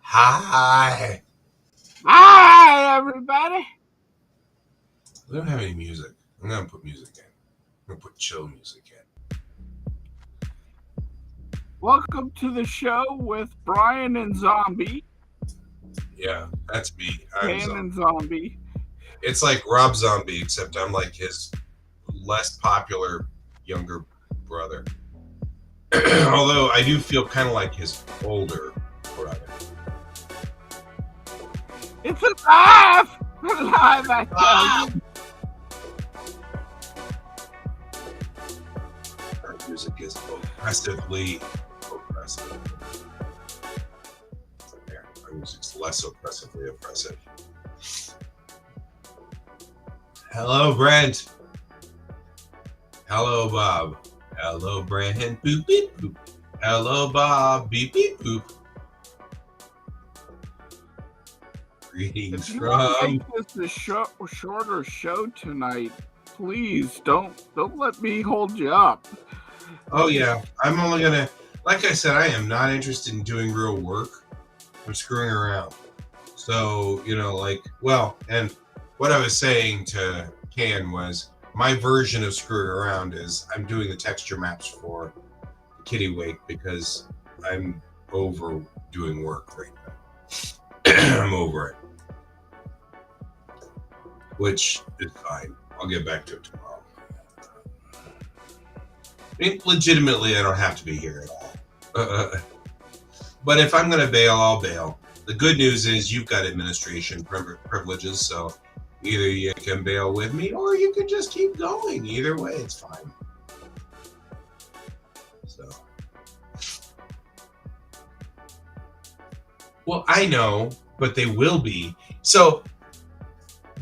Hi. Hi, everybody. We don't have any music. I'm going to put music in. I'm going to put chill music in. Welcome to the show with Brian and Zombie. Yeah, that's me. I'm Pan Zombie. and Zombie. It's like Rob Zombie, except I'm like his less popular younger brother. Although I do feel kind of like his older brother. It's alive! Alive, I tell you. Our music is oppressively oppressive. There, our music's less oppressively oppressive. Hello, Brent. Hello, Bob. Hello, Brent. Boop, beep, boop. Hello, Bob. Beep, beep, boop. Greetings If you from. want to make this a shorter show tonight, please don't let me hold you up. Oh, yeah. I'm only going to. Like I said, I am not interested in doing real work. I'm screwing around. So, and what I was saying to Can was my version of screwing around is I'm doing the texture maps for Kitty because I'm over doing work right now. I'm over it. Which is fine. I'll get back to it tomorrow. I mean, legitimately, I don't have to be here at all. But if I'm going to bail, I'll bail. The good news is you've got administration privileges, so either you can bail with me or you can just keep going. Either way, it's fine. So. Well, I know, but they will be. So,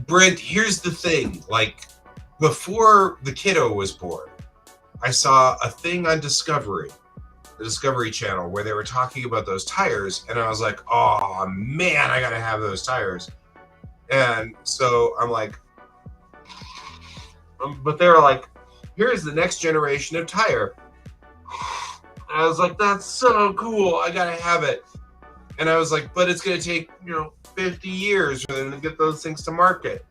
Brent, here's the thing. Like, before the kiddo was born, I saw a thing on Discovery, the Discovery Channel, where they were talking about those tires, and I was like, oh, man, I gotta have those tires. And so I'm like, but they were like, here's the next generation of tire. And I was like, that's so cool. I gotta have it. And I was like, but it's gonna take, 50 years for them to get those things to market.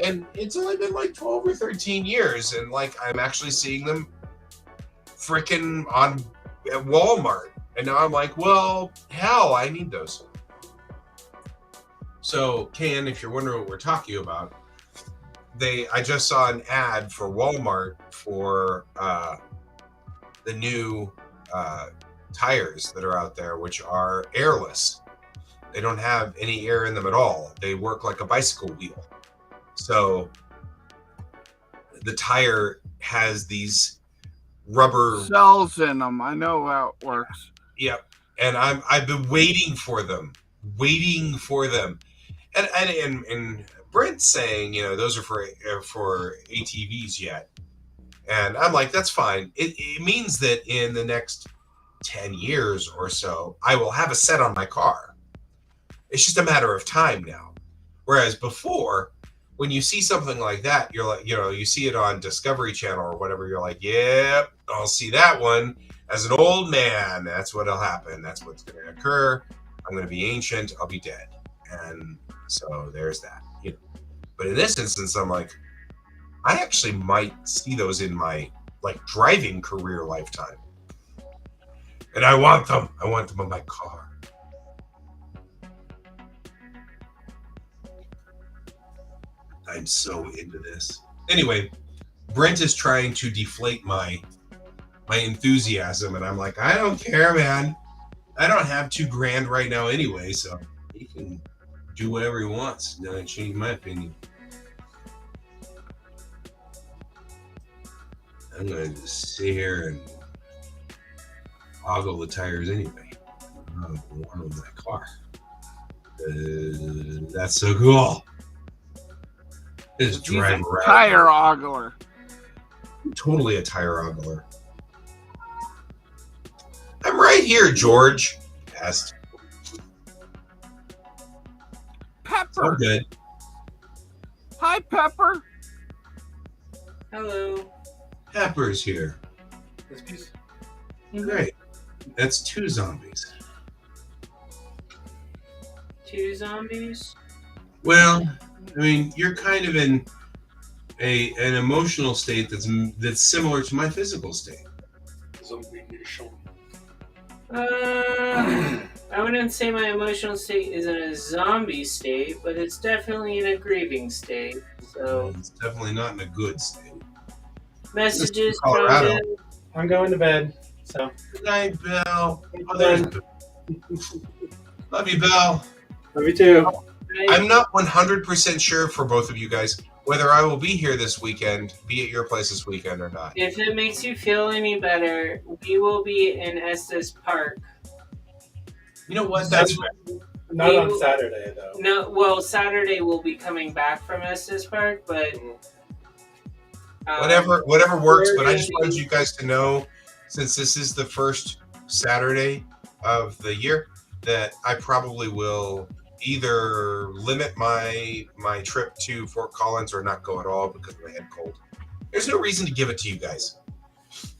And it's only been like 12 or 13 years. And like, I'm actually seeing them freaking at Walmart. And now I'm like, well, hell, I need those. So, Ken, if you're wondering what we're talking about, I just saw an ad for Walmart for the new tires that are out there, which are airless. They don't have any air in them at all. They work like a bicycle wheel. So the tire has these rubber cells in them. I know how it works. Yep. And I've been waiting for them. And Brent's saying, those are for ATVs yet. And I'm like, that's fine. It means that in the next 10 years or so, I will have a set on my car. It's just a matter of time now. Whereas before, when you see something like that, you're like, you see it on Discovery Channel or whatever, you're like, yep, I'll see that one. As an old man, that's what'll happen. That's what's going to occur. I'm going to be ancient. I'll be dead. And so there's that. But in this instance, I'm like, I actually might see those in my driving career lifetime. And I want them. I want them in my car. I'm so into this. Anyway, Brent is trying to deflate my enthusiasm, and I'm like, I don't care, man. I don't have $2,000 right now anyway, so he can do whatever he wants. Doesn't change my opinion. I'm gonna just sit here and ogle the tires anyway. I don't want them in my car. That's so cool. Just drive around. Tire ogler. Totally a tire ogler. I'm right here, George. Pest. Pepper. Oh, good. Hi, Pepper. Hello. Pepper's here. This piece. Great. That's 2 zombies. to zombies. Well, I mean, you're kind of in an emotional state that's similar to my physical state. I wouldn't say my emotional state is in a zombie state, but it's definitely in a grieving state. So It's definitely not in a good state. messages from Colorado. Bill. I'm going to bed. So Good night, Bill. Oh, there's there's Bill. Love you, Bill. love you too. I'm not 100% sure for both of you guys whether I will be here this weekend, be at your place this weekend or not. If it makes you feel any better, we will be in Estes Park. You know what? That's Not on Saturday though. No, well, Saturday we'll be coming back from Estes Park, but whatever works. But I just wanted you guys to know, since this is the first Saturday of the year, that I probably will either limit my trip to Fort Collins or not go at all because of my head cold. There's no reason to give it to you guys.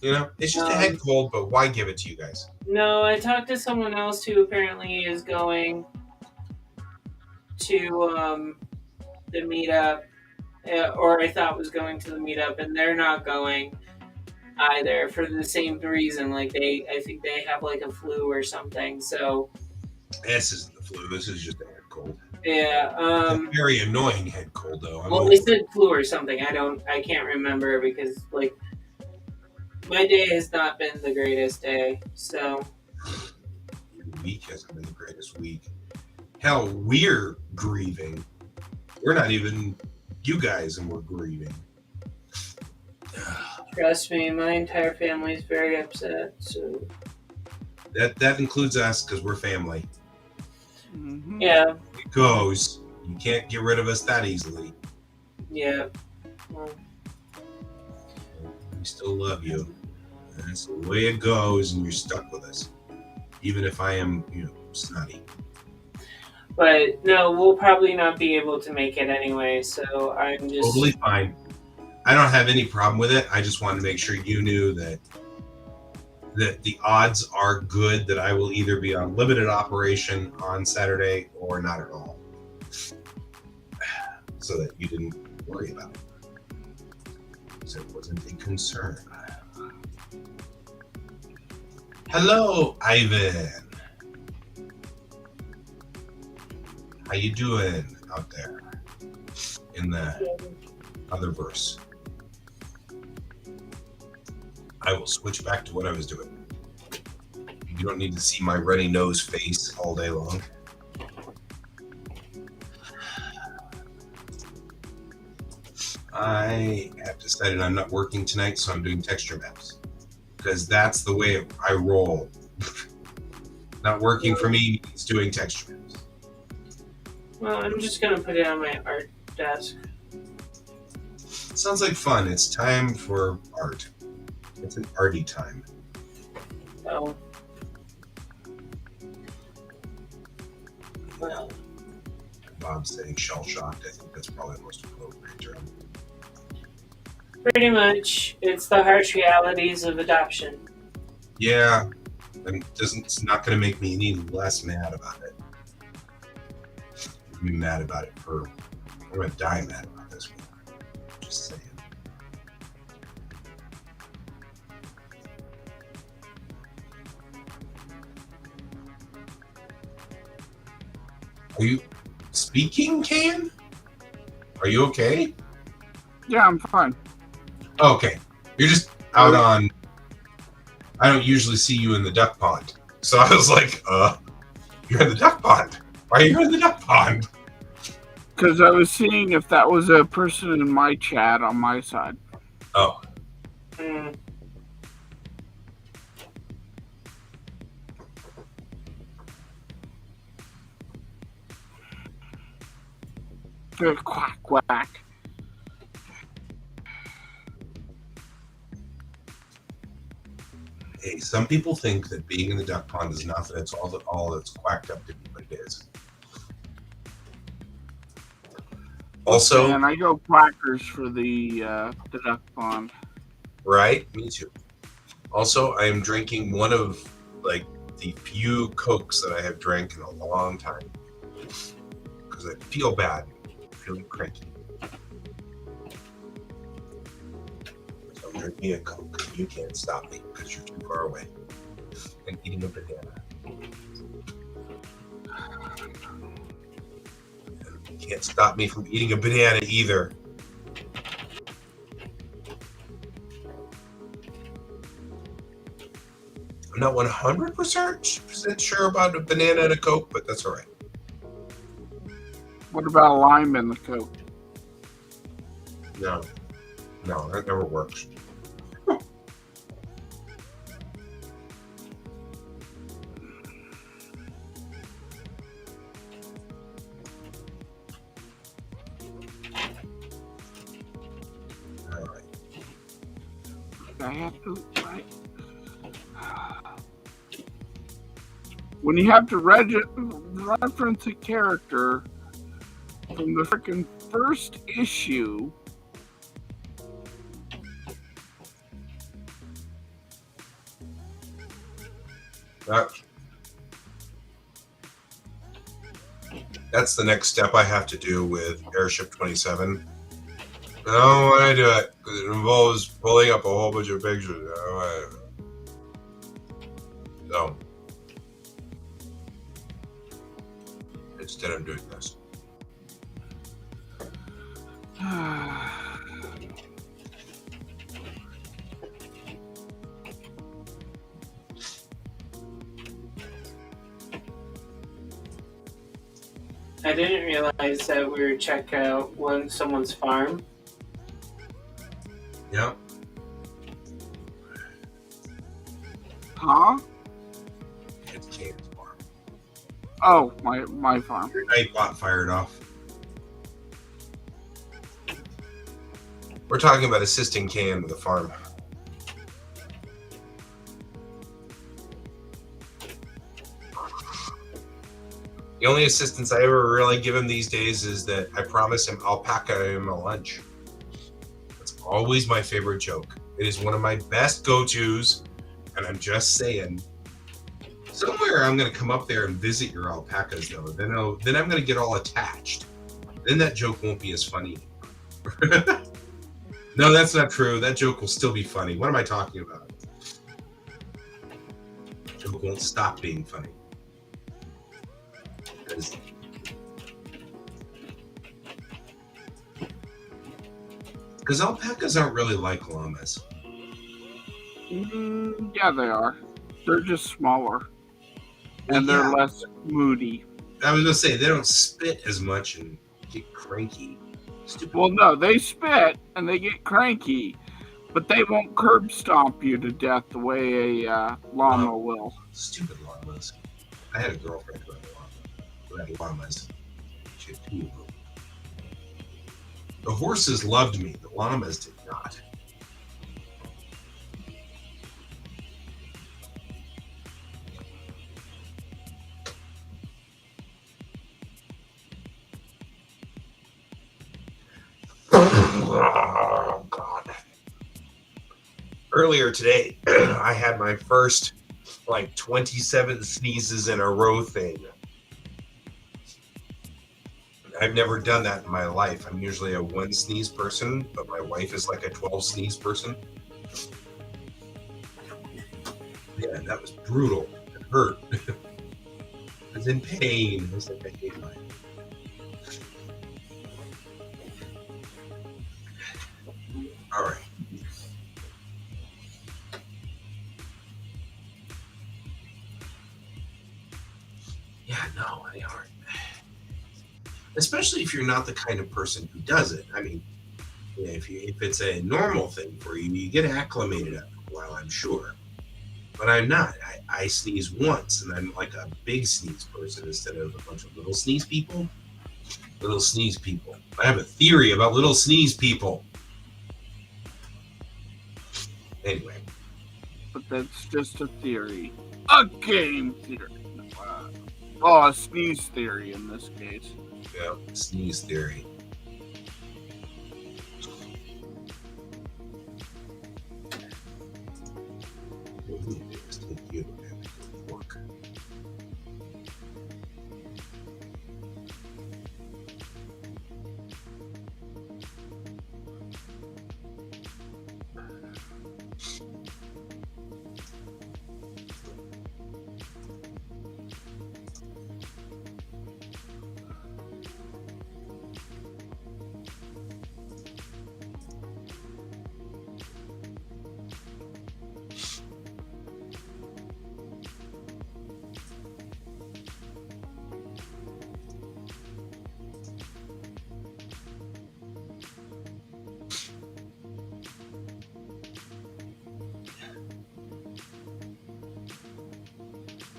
You know, it's just a head cold, but why give it to you guys? No, I talked to someone else who apparently is going to the meetup, or I thought was going to the meetup, and they're not going either for the same reason. Like I think they have like a flu or something. So This isn't the flu. This is just a head cold. yeah. It's a very annoying head cold, though. Well, they said flu or something. I can't remember because like my day has not been the greatest day. So your week hasn't been the greatest week. Hell, we're grieving. We're not even you guys, and we're grieving. trust me, my entire family is very upset. So That includes us because we're family. Mm-hmm. yeah, It goes. You can't get rid of us that easily. yeah. Well, We still love you. And that's the way it goes, and you're stuck with us. Even if I am, snotty. but no, we'll probably not be able to make it anyway. So I'm just Totally fine. I don't have any problem with it. I just wanted to make sure you knew that the odds are good that I will either be on limited operation on Saturday or not at all. So that you didn't worry about it. So it wasn't a concern. Hello, Ivan. How you doing out there in the other verse? I will switch back to what I was doing. You don't need to see my runny nose face all day long. I have decided I'm not working tonight, so I'm doing texture maps. Because that's the way I roll. Not working for me means doing texture maps. well, I'm just gonna put it on my art desk. Sounds like fun. It's time for art. It's an arty time. So well, Bob's saying shell-shocked. I think that's probably the most appropriate term. pretty much, it's the harsh realities of adoption. Yeah, and it's not going to make me any less mad about it. I'm mad about it I'm going to die mad about this one. Just saying. Are you speaking, Can? Are you okay? Yeah, I'm fine. Okay. You're just out on... I don't usually see you in the duck pond. So I was like, you're in the duck pond. Why are you in the duck pond? Because I was seeing if that was a person in my chat on my side. Oh. Mm. The QuaCk. Hey, some people think that being in the duck pond is nothing. It's all that's quacked up to be, but it is. Also, And I go quackers for the duck pond. right? Me too. Also, I am drinking one of the few Cokes that I have drank in a long time. because I feel bad. I'm feeling cranky. So I'm drinking a Coke. You can't stop me because you're too far away. And eating a banana. You can't stop me from eating a banana either. I'm not 100% sure about a banana and a Coke, but that's all right. What about a lime in the Coke? No, that never works. All right. I have to. When you have to reference a character from the freaking first issue, That's the next step I have to do with Airship 27. I don't want to do it because it involves pulling up a whole bunch of pictures. I don't want to. So, instead, I'm doing this. I didn't realize that we were checking out someone's farm. Yeah. huh? It's Kane's farm. Oh, my farm. Your night bot fired off. We're talking about assisting Kane with the farm. The only assistance I ever really give him these days is that I promise him I'll pack him a lunch. That's always my favorite joke. It is one of my best go-tos, and I'm just saying, somewhere I'm going to come up there and visit your alpacas, though. Then I'm going to get all attached. Then that joke won't be as funny. No, that's not true. That joke will still be funny. What am I talking about? The joke won't stop being funny. Because alpacas aren't really like llamas. Yeah, they are. They're just smaller. And they're less moody. I was going to say, they don't spit as much and get cranky. Stupid. Well, no, they spit and they get cranky, but they won't curb stomp you to death the way a llama will. Stupid llamas. I had a girlfriend who had llamas. She had 2 of them. The horses loved me. The llamas did not. Oh, God. Earlier today, I had my first, 27 sneezes in a row thing. I've never done that in my life. I'm usually a 1 sneeze person, but my wife is like a 12 sneeze person. Yeah, that was brutal. It hurt. I was in pain. I was like, I hate life. All right. Yeah, no, they aren't. Especially if you're not the kind of person who does it. I mean, if it's a normal thing for you, you get acclimated after a while, I'm sure. But I'm not. I sneeze once, and I'm like a big sneeze person instead of a bunch of little sneeze people. Little sneeze people. I have a theory about little sneeze people. Anyway. But that's just a theory. A game theory. A sneeze theory in this case. Yeah, sneeze theory.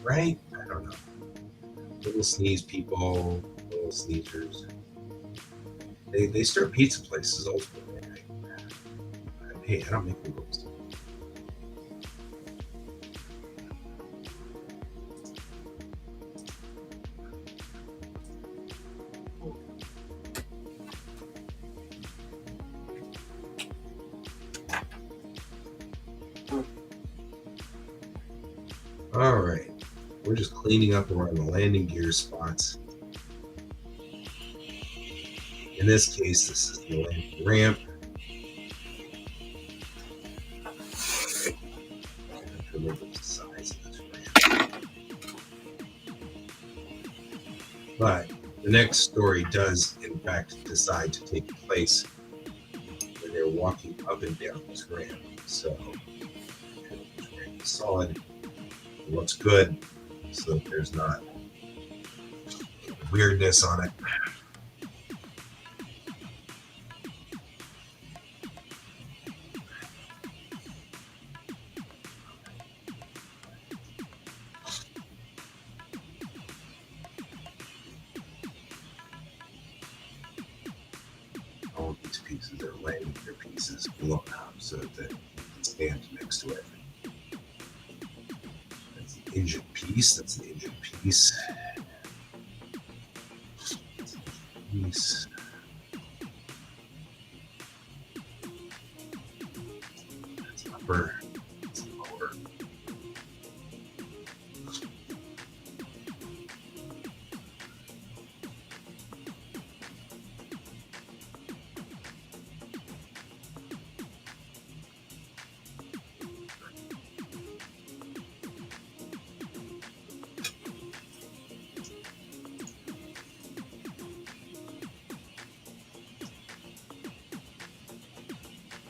right? I don't know. Little sneeze people, little sneezers. They start pizza places ultimately. Hey, I don't make the rules. All right, we're just cleaning up around the landing gear spots. In this case, this is the landing ramp. I have to remember the size of this ramp. But the next story does, in fact, decide to take place when they're walking up and down this ramp. So, this ramp is solid. It looks good, so that there's not weirdness on it. All of these pieces are landing their pieces blown out so that they can stand next to it. That's the engine piece. That's the engine piece. That's the engine piece. That's upper. That's lower.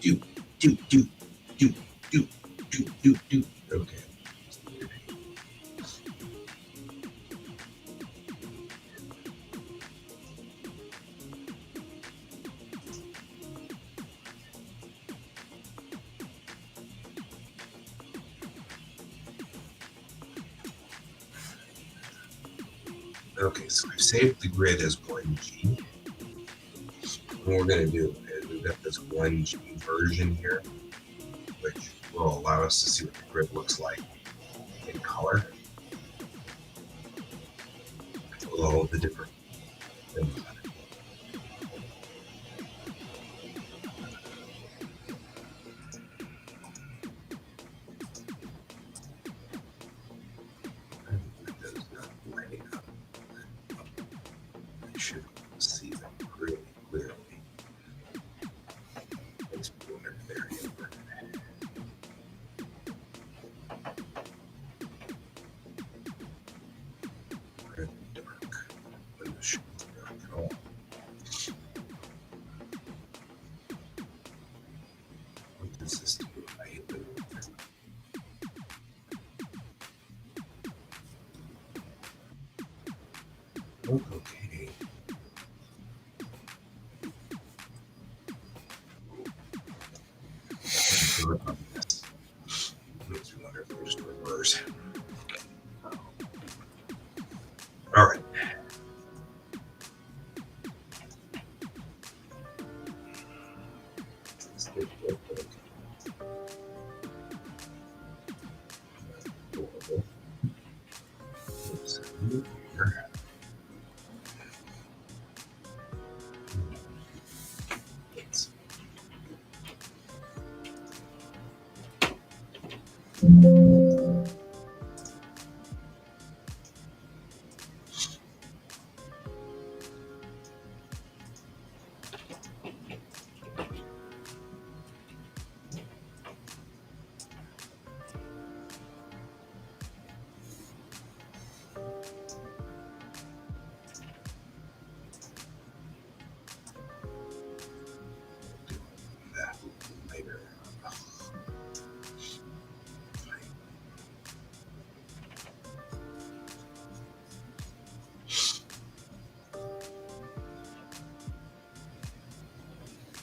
Do. Okay. Okay, so we've saved the grid as 1G. What we're going to do is we've got this 1G version here, which will allow us to see what the grid looks like in color with all of the different things on it. That is not lighting up. I should see them really clearly. Let's put it there. Red and dark. When the shoe is dark at all. What does this do? I hit the okay. Makes me wonder if we're just reverse. All right. That later.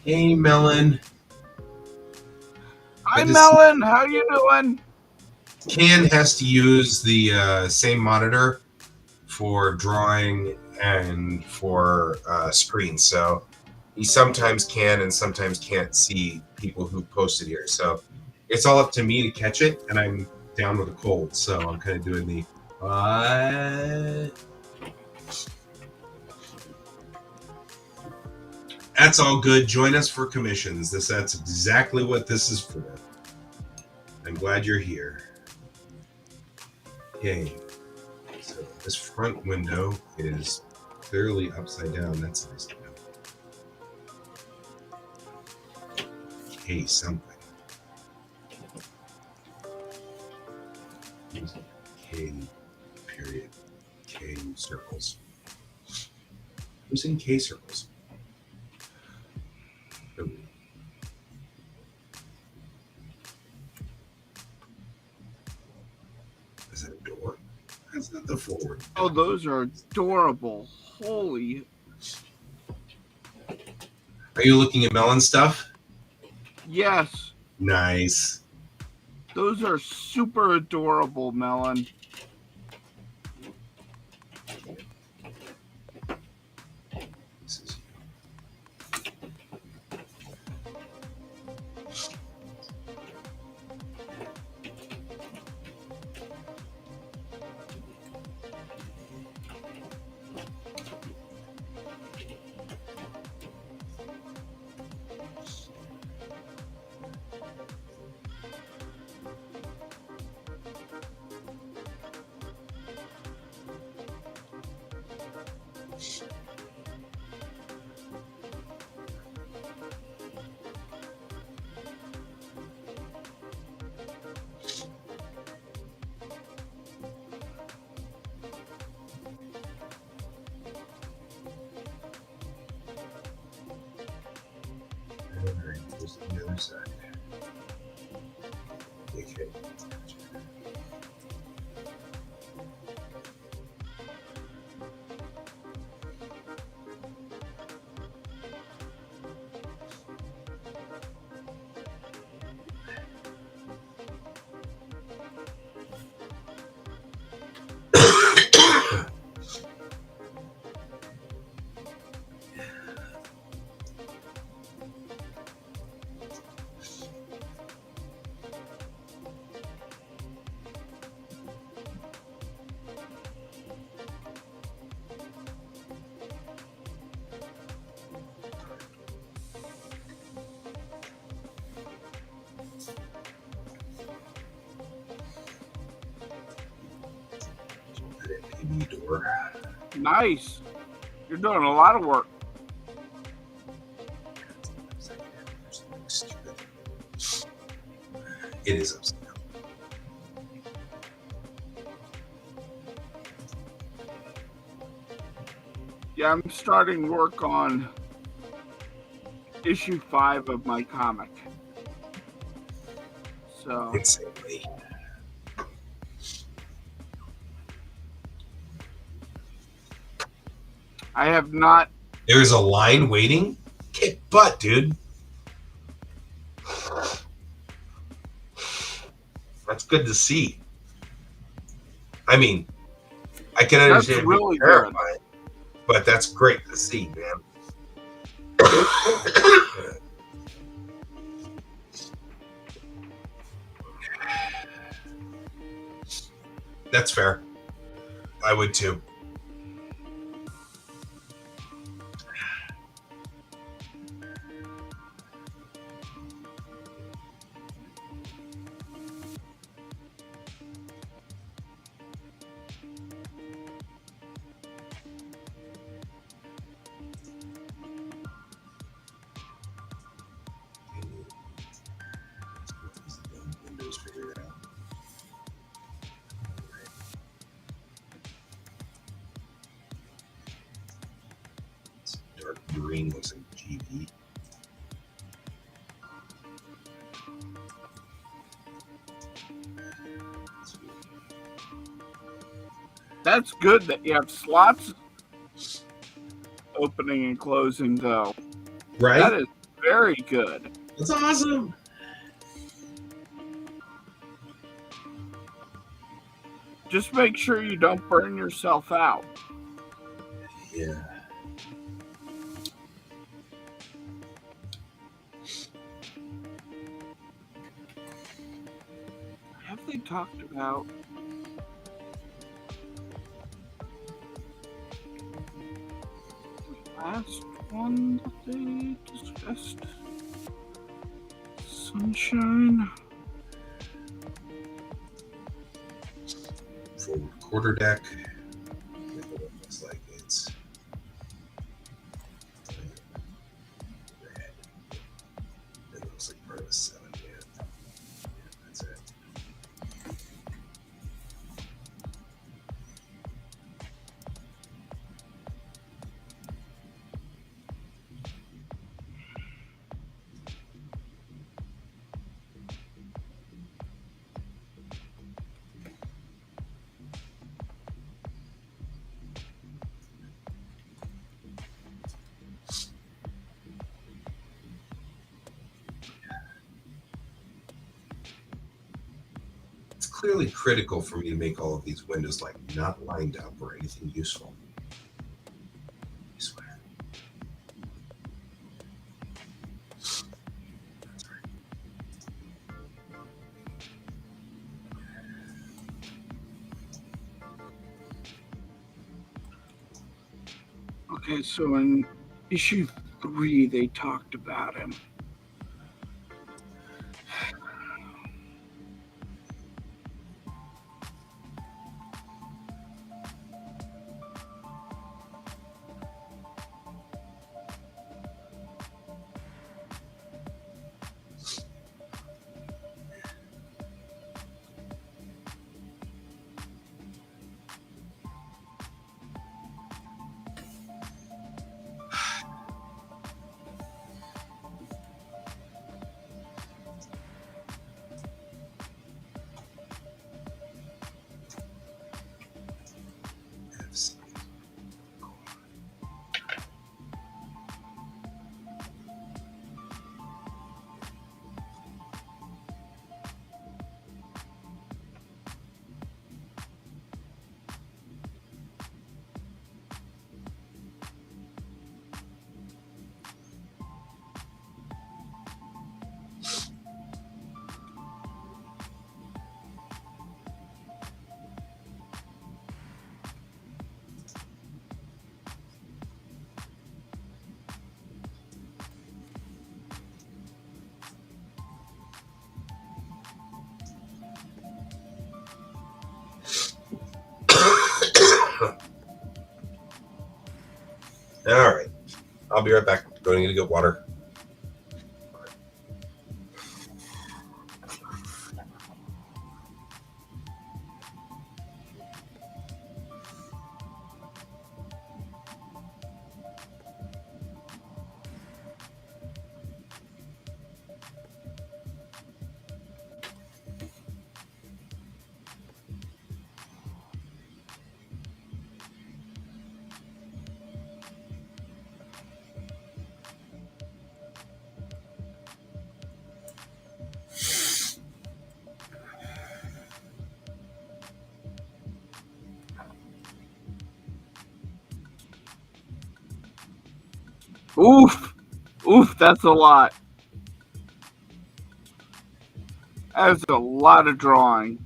Hey, Melon. Hi, Good to Melon. How you doing? Ken has to use the same monitor for drawing and for screen, so he sometimes can and sometimes can't see people who posted here. So it's all up to me to catch it, and I'm down with a cold, so I'm kind of doing the That's all good. Join us for commissions. That's exactly what this is for. I'm glad you're here. Yay. So this front window is clearly upside down. That's nice to know. Hey, something. K period. K circles. Who's in K circles? Oh. Is that a door? That's not the forward. Oh, those are adorable. Holy. Are you looking at melon stuff? Yes. Nice. Those are super adorable, Melon. Goes to the other side. Okay. Door. Nice. You're doing a lot of work. It is upside down. Yeah, I'm starting work on issue 5 of my comic. So Insanely. I have not. There's a line waiting. Kick butt, dude. That's good to see. I mean, I can That's understand really being terrified, but that's great to see, man. That's fair. I would too. Windows figure it out. It's dark green looks like GB. That's good that you have slots opening and closing, though. Right? That is very good. That's awesome. Just make sure you don't burn yourself out. Yeah. Have they talked about the last one that they discussed? Sunshine? Forward quarter deck. It looks like it's red. It looks like part of a 7. Yeah, that's it. It's clearly critical for me to make all of these windows like not lined up or anything useful. I swear. That's right. Okay, so in issue 3, they talked about him. FC. All right. I'll be right back. Going to get water. Oof! Oof, that's a lot. That's a lot of drawing.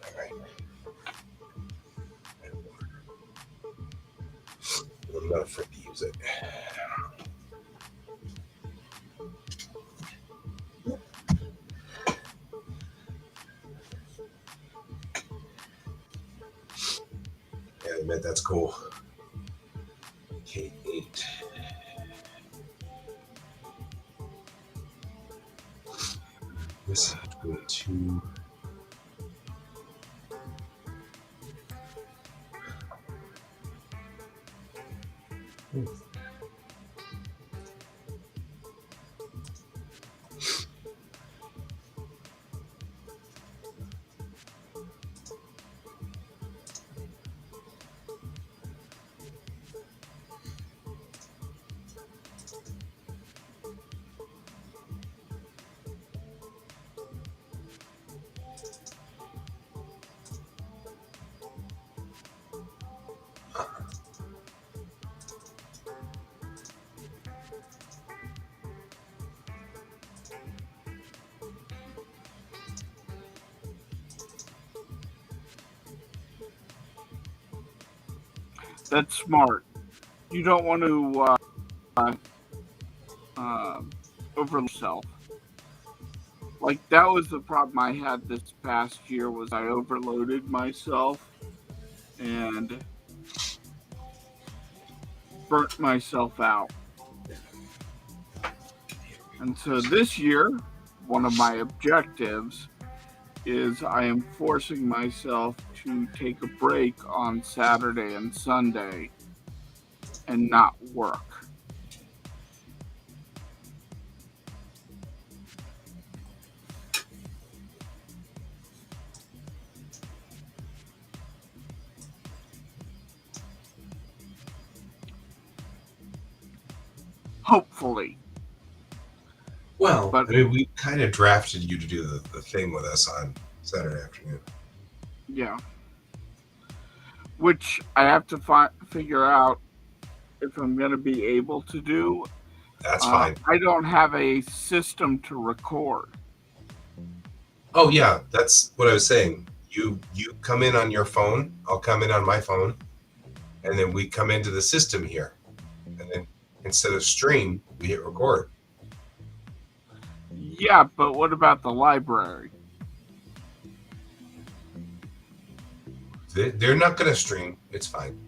All right. I'm not afraid to use it. Yeah, I admit that's cool. K8. This is between 2. That's smart. You don't want to overload yourself. Like that was the problem I had this past year was I overloaded myself and burnt myself out. And so this year, one of my objectives is I am forcing myself to take a break on Saturday and Sunday and not work. Hopefully. Well, But I mean, we kind of drafted you to do the thing with us on Saturday afternoon. yeah. Which I have to figure out if I'm going to be able to do. That's fine. I don't have a system to record. Oh yeah, that's what I was saying. You come in on your phone, I'll come in on my phone, and then we come into the system here. And then instead of stream, we hit record. Yeah, but what about the library? They're not going to stream. It's fine.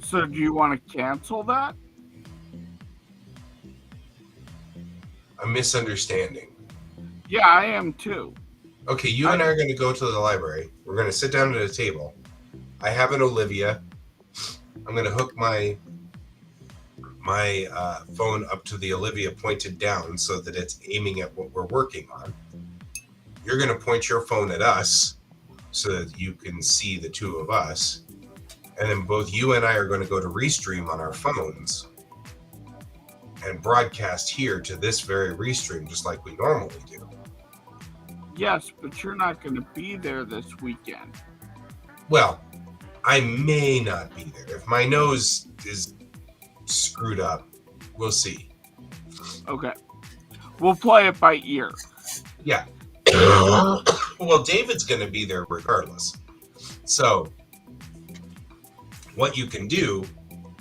So do you want to cancel that? A misunderstanding. Yeah, I am too. Okay, you and I are going to go to the library. We're going to sit down at a table. I have an Olivia. I'm going to hook my phone up to the Olivia pointed down so that it's aiming at what we're working on. You're going to point your phone at us so that you can see the two of us. And then both you and I are going to go to Restream on our phones and broadcast here to this very Restream just like we normally do. Yes, but you're not going to be there this weekend. Well, I may not be there. If my nose is screwed up, we'll see. Okay. We'll play it by ear. Yeah. Well, David's going to be there regardless. So what you can do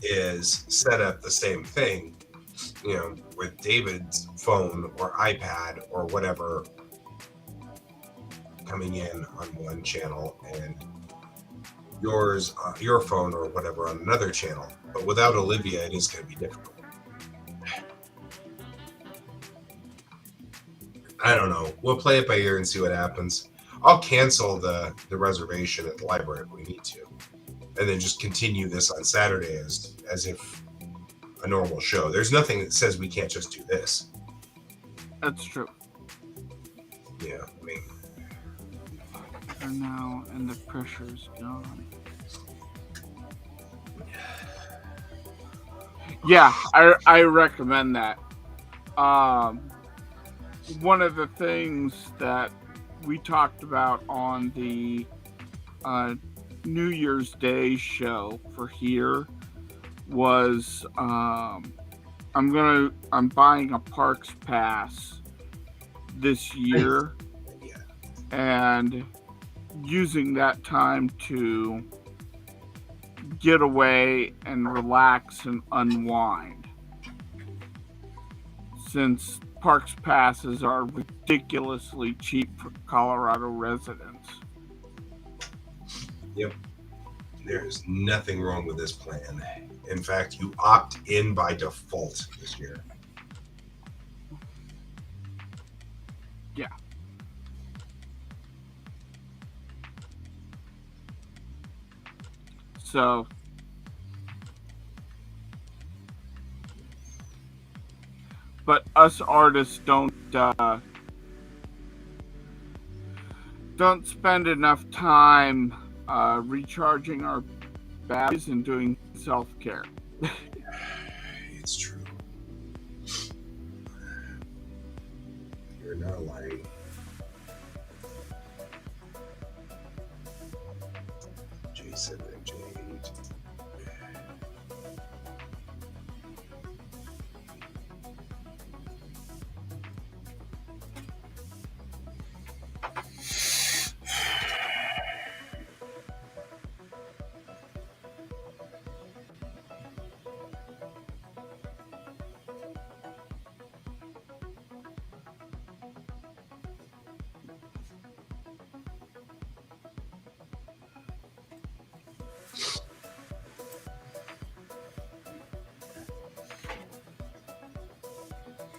is set up the same thing, with David's phone or iPad or whatever coming in on one channel and yours, your phone or whatever on another channel. But without Olivia, it is going to be difficult. I don't know. We'll play it by ear and see what happens. I'll cancel the reservation at the library if we need to, and then just continue this on Saturday as if a normal show. There's nothing that says we can't just do this. That's true. Yeah, I mean, For now, and the pressure's gone. Yeah, I recommend that. One of the things that we talked about on the New Year's Day show for here was I'm buying a Parks Pass this year and using that time to get away and relax and unwind, since Parks Passes are ridiculously cheap for Colorado residents. Yep. There's nothing wrong with this plan. In fact, you opt in by default this year. Yeah. So but us artists don't spend enough time recharging our batteries and doing self-care. It's true. You're not lying. J7 and J8.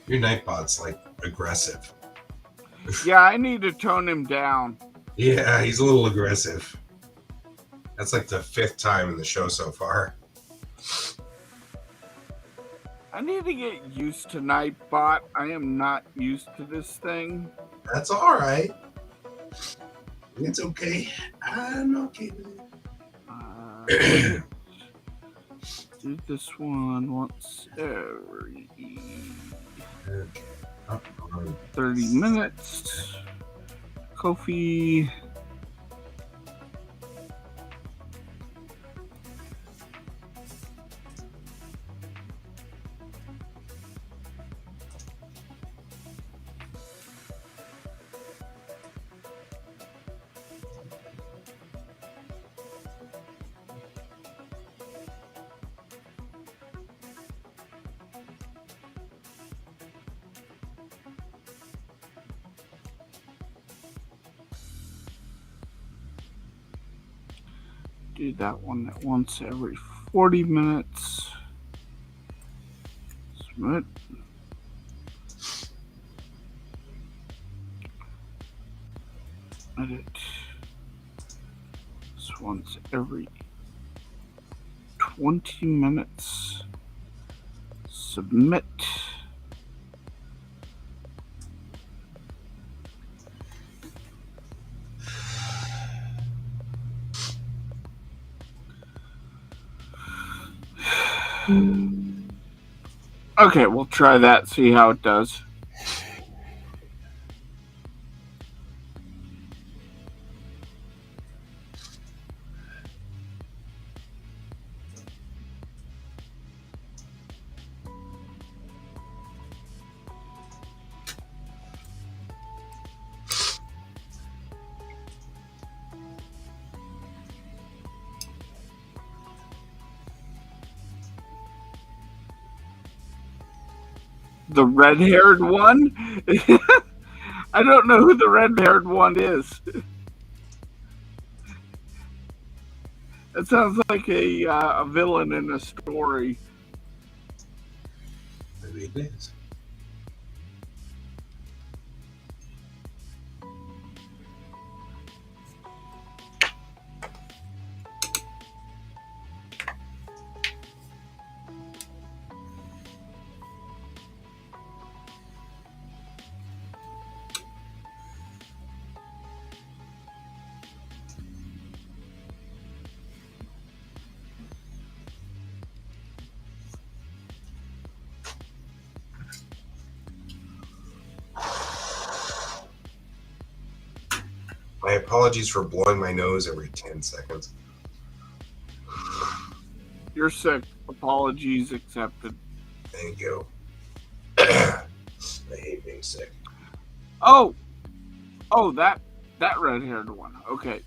Your Nightbot's like aggressive. Yeah, I need to tone him down. Yeah, he's a little aggressive. That's like the 5th time in the show so far. I need to get used to Nightbot. I am not used to this thing. That's all right. It's okay. I'm okay with it. Do this one once every 30 minutes. Kofi. Do that one at once every 40 minutes. Submit. Edit. This once every 20 minutes. Submit. Okay, we'll try that, see how it does. The red-haired one? I don't know who the red-haired one is. It sounds like a villain in a story. Maybe it is. My apologies for blowing my nose every 10 seconds. You're sick. Apologies accepted. Thank you. I hate being sick. Oh, that red-haired one. Okay.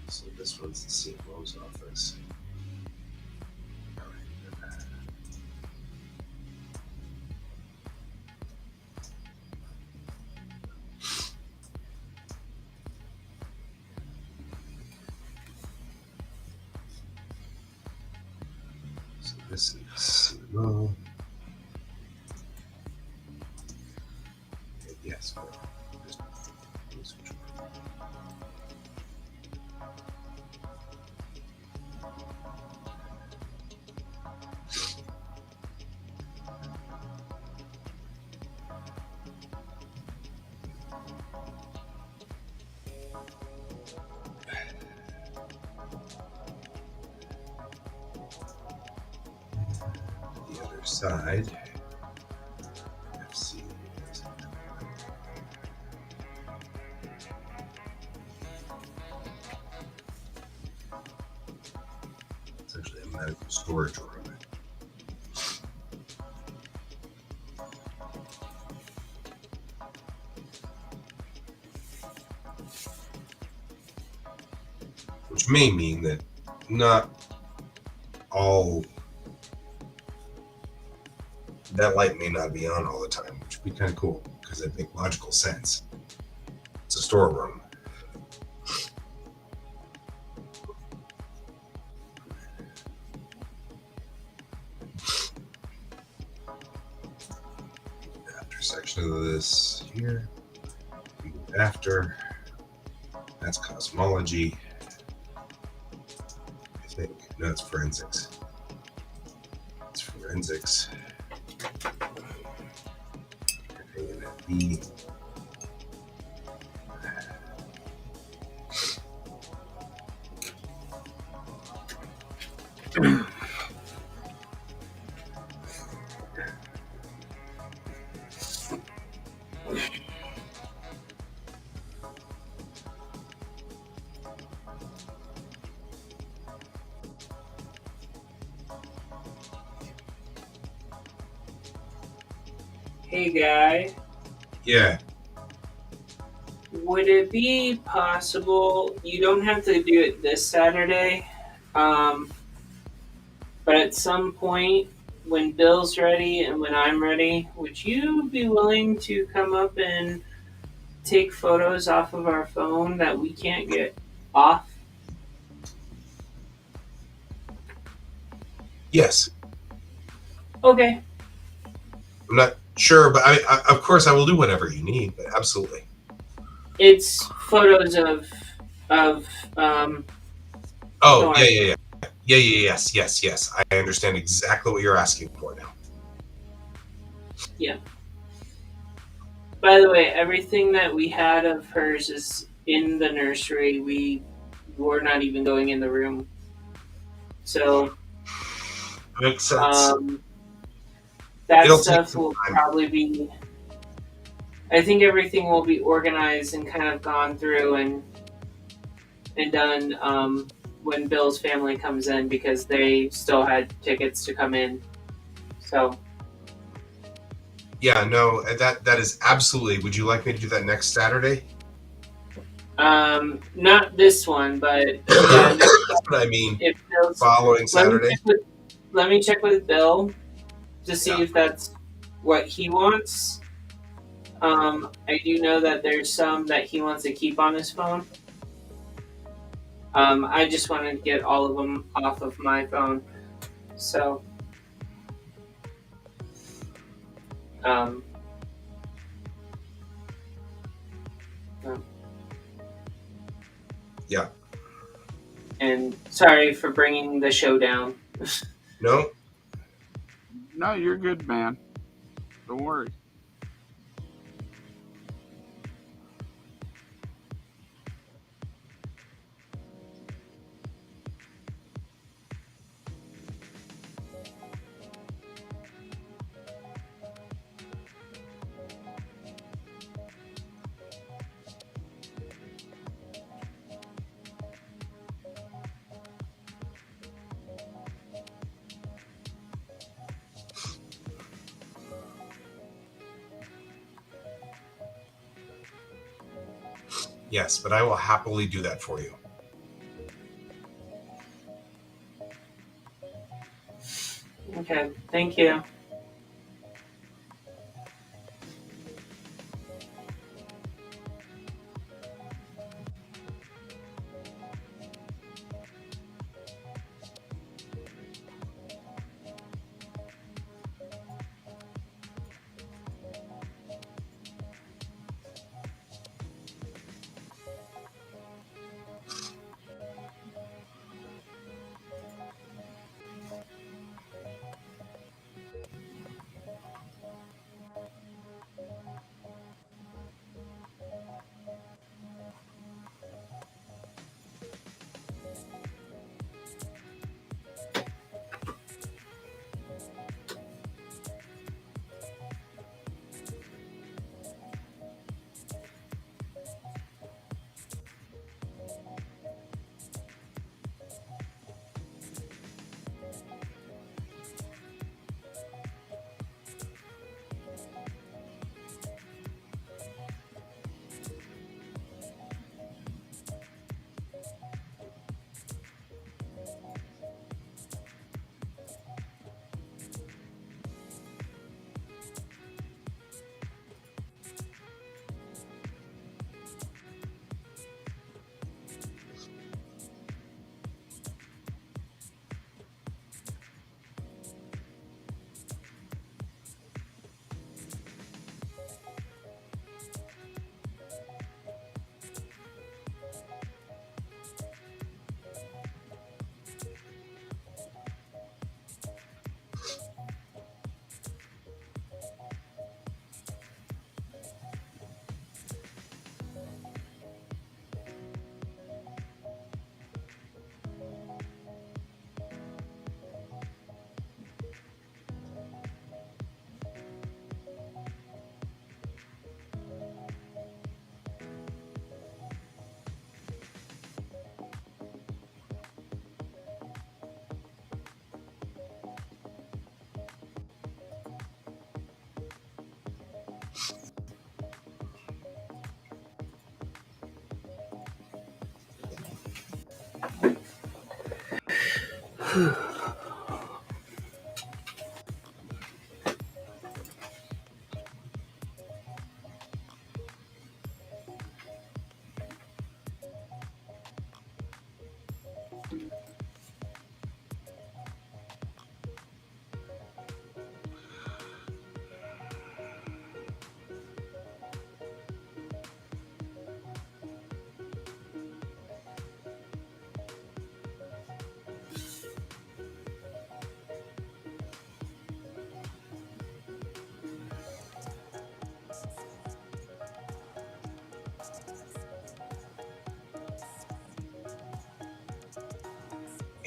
So this one's the CMO's office. So this is CMO. Yes. The other side. FC. It's actually a medical storage room. Which may mean that not all that light may not be on all the time, which would be kind of cool because it'd make logical sense. It's a storeroom. After section of this here. After. That's cosmology. I think. No, it's forensics. It's forensics. B. Hey, guy. Yeah. Would it be possible? You don't have to do it this Saturday, but at some point when Bill's ready and when I'm ready, would you be willing to come up and take photos off of our phone that we can't get off? Yes. Okay. I'm not sure, but of course, I will do whatever you need. But absolutely. It's photos of Oh, Thorn. yeah. Yes. I understand exactly what you're asking for now. Yeah. By the way, everything that we had of hers is in the nursery. We're not even going in the room. So Makes sense. that It'll take stuff some will time. probably be. I think everything will be organized and kind of gone through and done when Bill's family comes in because they still had tickets to come in. So Yeah, no, that is absolutely. Would you like me to do that next Saturday? not this one, but yeah. That's what I mean. If Bill's, Following Saturday. Let me check with Bill to see Yeah. if that's what he wants. I do know that there's some that he wants to keep on his phone. I just want to get all of them off of my phone. So, um, Yeah. and sorry for bringing the show down. No. No, you're good, man. Don't worry. Yes, but I will happily do that for you. Okay, thank you.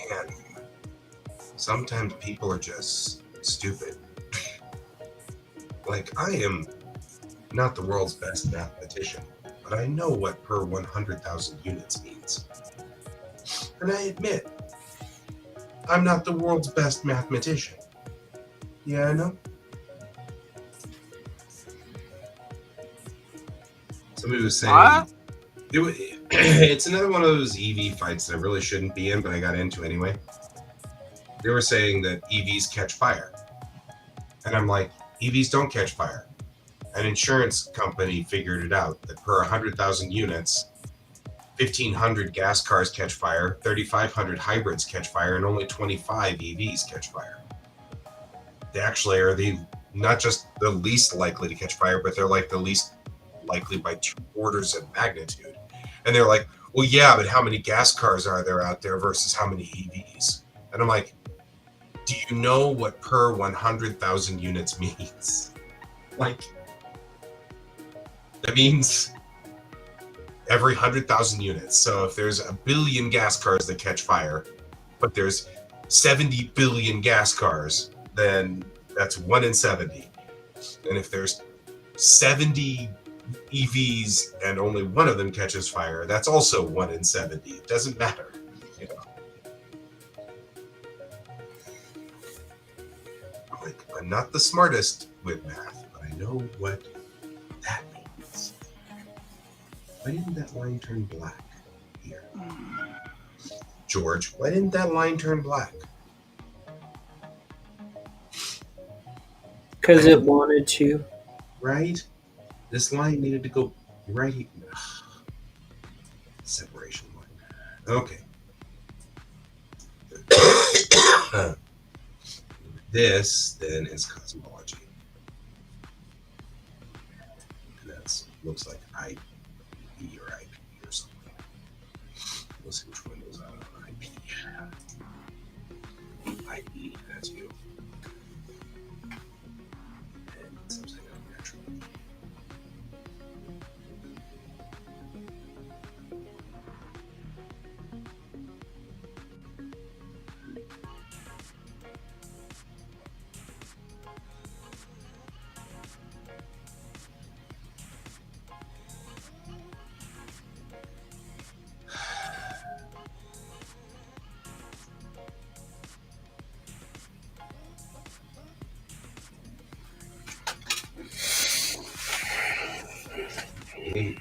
And sometimes people are just stupid. Like, I am not the world's best mathematician, but I know what per 100,000 units means. And I admit, I'm not the world's best mathematician. Yeah, I know. Somebody was saying, it's another one of those EV fights that I really shouldn't be in, but I got into anyway. They were saying that EVs catch fire. And I'm like, EVs don't catch fire. An insurance company figured it out that per 100,000 units, 1,500 gas cars catch fire, 3,500 hybrids catch fire, and only 25 EVs catch fire. They actually are not just the least likely to catch fire, but they're like the least likely by 2 orders of magnitude. And they're like, well, yeah, but how many gas cars are there out there versus how many EVs? And I'm like, do you know what per 100,000 units means? Like, that means every 100,000 units. So if there's a billion gas cars that catch fire, but there's 70 billion gas cars, then that's 1 in 70. And if there's 70 EVs and only one of them catches fire, that's also 1 in 70. It doesn't matter. You know? Like, I'm not the smartest with math, but I know what that means. Why didn't that line turn black here? George, why didn't that line turn black? Because it wanted to. Right? This line needed to go right here. Separation line. Okay. This then is cosmology. And that looks like IE or IP or something. Let's see which one goes out on IP. IE, that's you. And it's upside down naturally. Eight.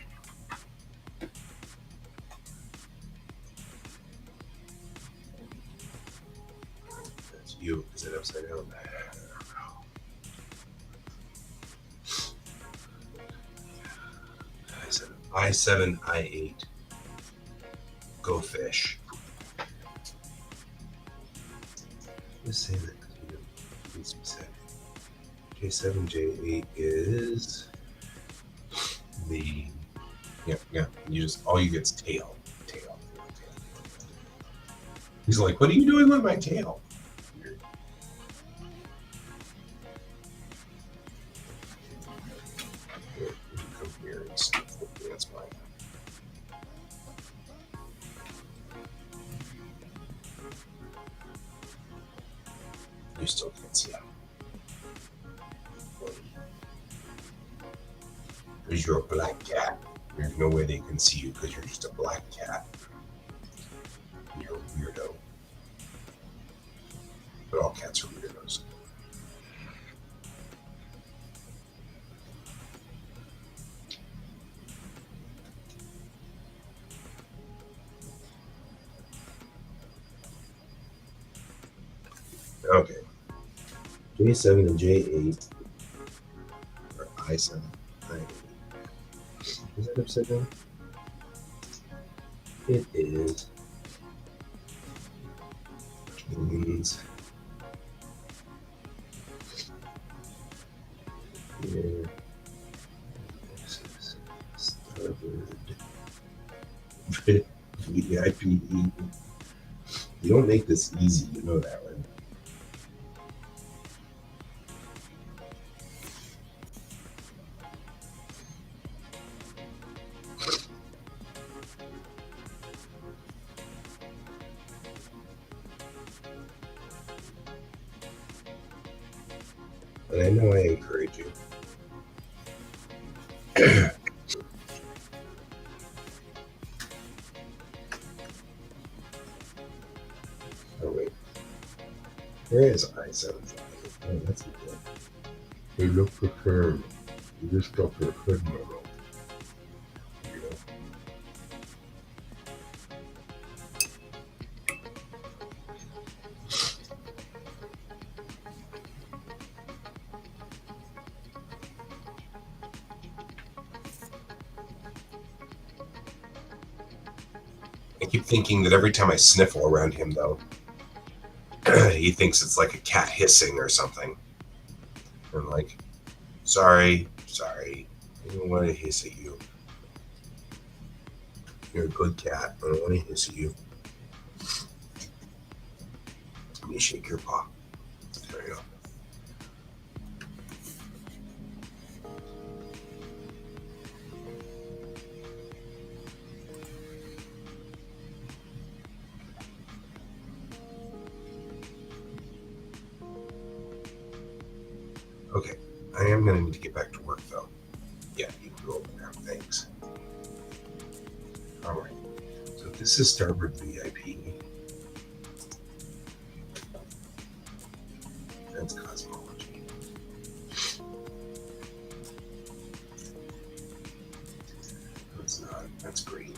That's you. Is it upside down? I7, I8. Go fish. Let's say that because we don't need some set. J7, J8 is the yeah. You just all you get's tail. He's like, what are you doing with my tail? Weird. Here, you come here and stuff. That's mine. You still can't see him. Because you're a black cat. There's no way they can see you because you're just a black cat. You're a weirdo. But all cats are weirdos. J7 and J8 or I7. Is that upside down? It is. Which means here. This is starboard. VIPE. You don't make this easy, you know that, right? But I know I encourage you. Oh wait, where is I7? Oh, that's not good. They look preferred. You just got their hood model. You know. I keep thinking that every time I sniffle around him, though, he thinks it's like a cat hissing or something. I'm like, sorry, I don't want to hiss at you. You're a good cat. I don't want to hiss at you. Let me shake your paw. There you go. Okay, I am going to need to get back to work, though. Yeah, you can go over now. Thanks. All right. So this is Starboard VIP. That's cosmology. That's not. That's green.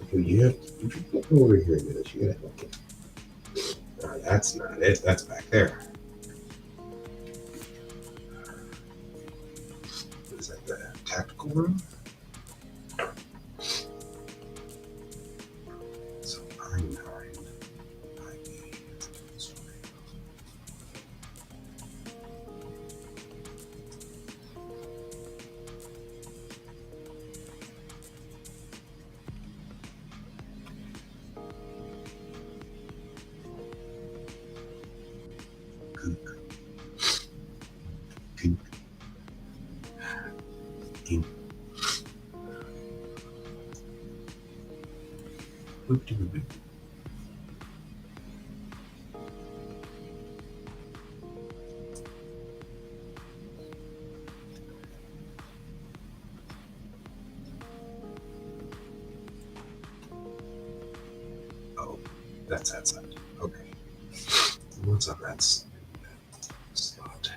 Okay, you have to, if you get over here a minute, you gotta help me. That's not it. That's back there. Is that the tactical room? So I9, I8. Oh, that's that side. Okay. What's on that slot?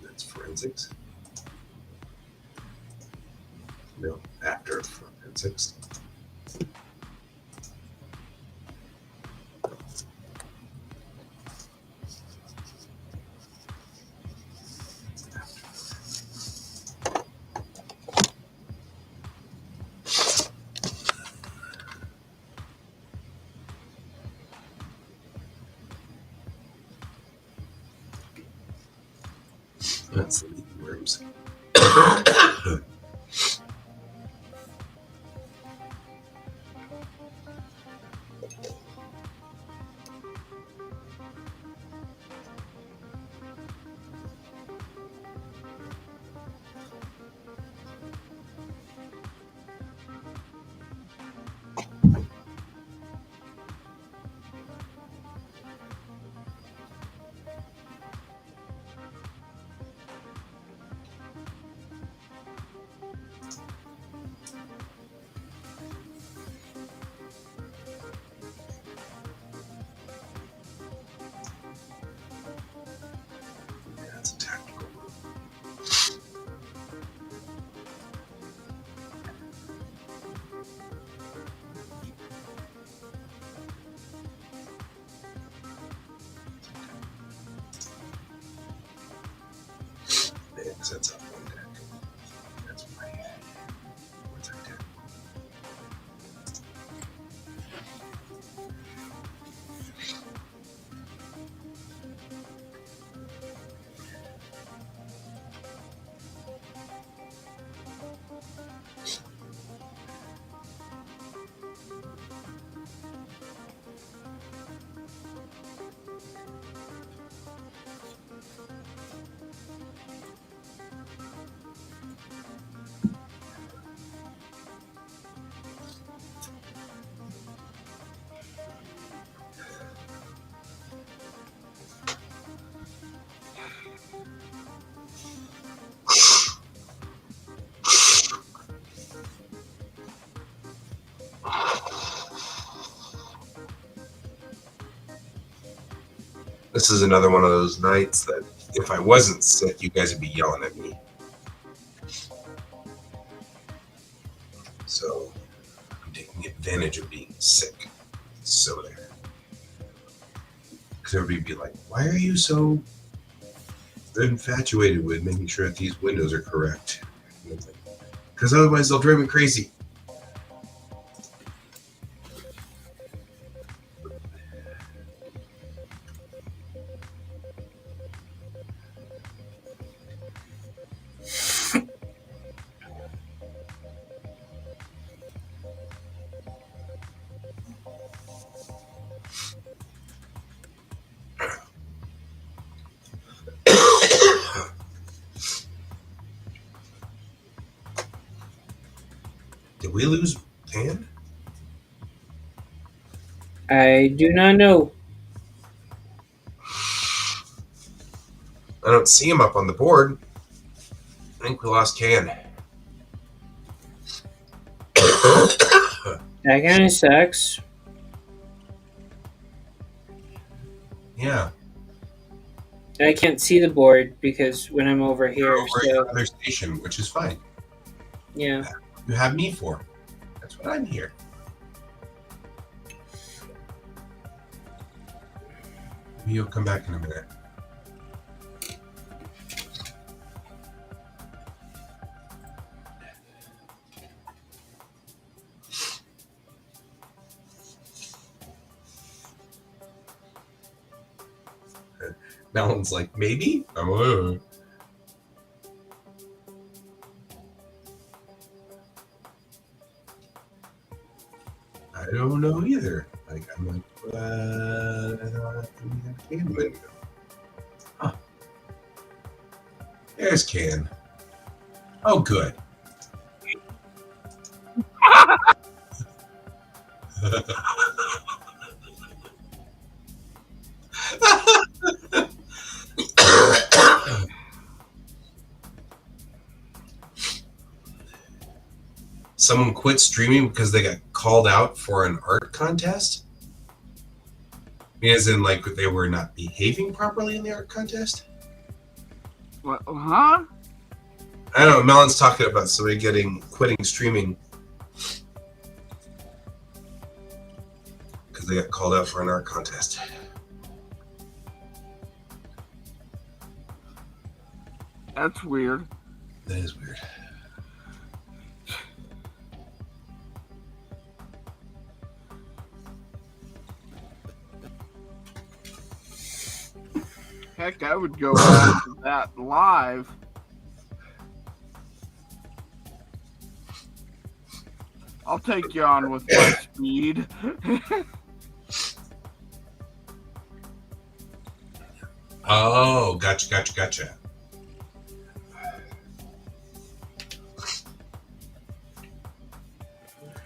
That's forensics. No, after forensics. That's the meeting rooms. because that's up one deck. That's my. What's that deck? This is another one of those nights that if I wasn't sick, you guys would be yelling at me. So I'm taking advantage of being sick. So there. Because everybody would be like, why are you so infatuated with making sure that these windows are correct? Because otherwise they'll drive me crazy. Did we lose Pan? I do not know. I don't see him up on the board. I think we lost Can. That kind of sucks. Yeah. I can't see the board because when I'm over here, Over at so another station, which is fine. yeah. You have me for. That's what I'm here. Maybe you'll come back in a minute. Melon's like, maybe? I'm I don't know either. Like, I'm like, I thought we had Can a minute ago. Huh. There's Can. Oh, good. Someone quit streaming because they got called out for an art contest? As in, like, they were not behaving properly in the art contest? What? Huh? I don't know. Melon's talking about somebody quitting streaming because they got called out for an art contest. That's weird. That is weird. Heck, I would go after that live. I'll take you on with my speed. Oh, gotcha.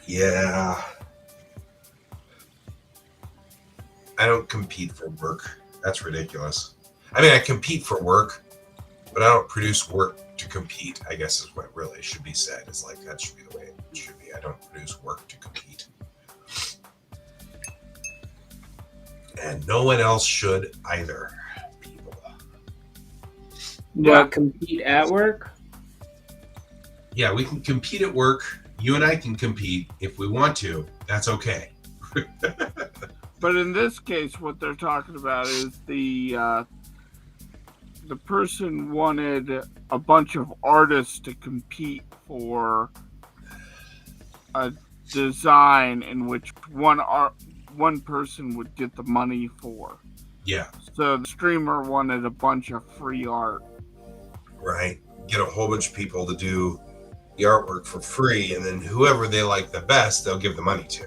Yeah. I don't compete for work. That's ridiculous. I mean, I compete for work, but I don't produce work to compete, I guess is what really should be said. It's like, that should be the way it should be. I don't produce work to compete. And no one else should either, people. What, compete at work? Yeah, we can compete at work. You and I can compete if we want to. That's okay. But in this case, what they're talking about is the the person wanted a bunch of artists to compete for a design in which one person would get the money for. Yeah, So the streamer wanted a bunch of free art. right. Get a whole bunch of people to do the artwork for free, and then whoever they like the best, they'll give the money to.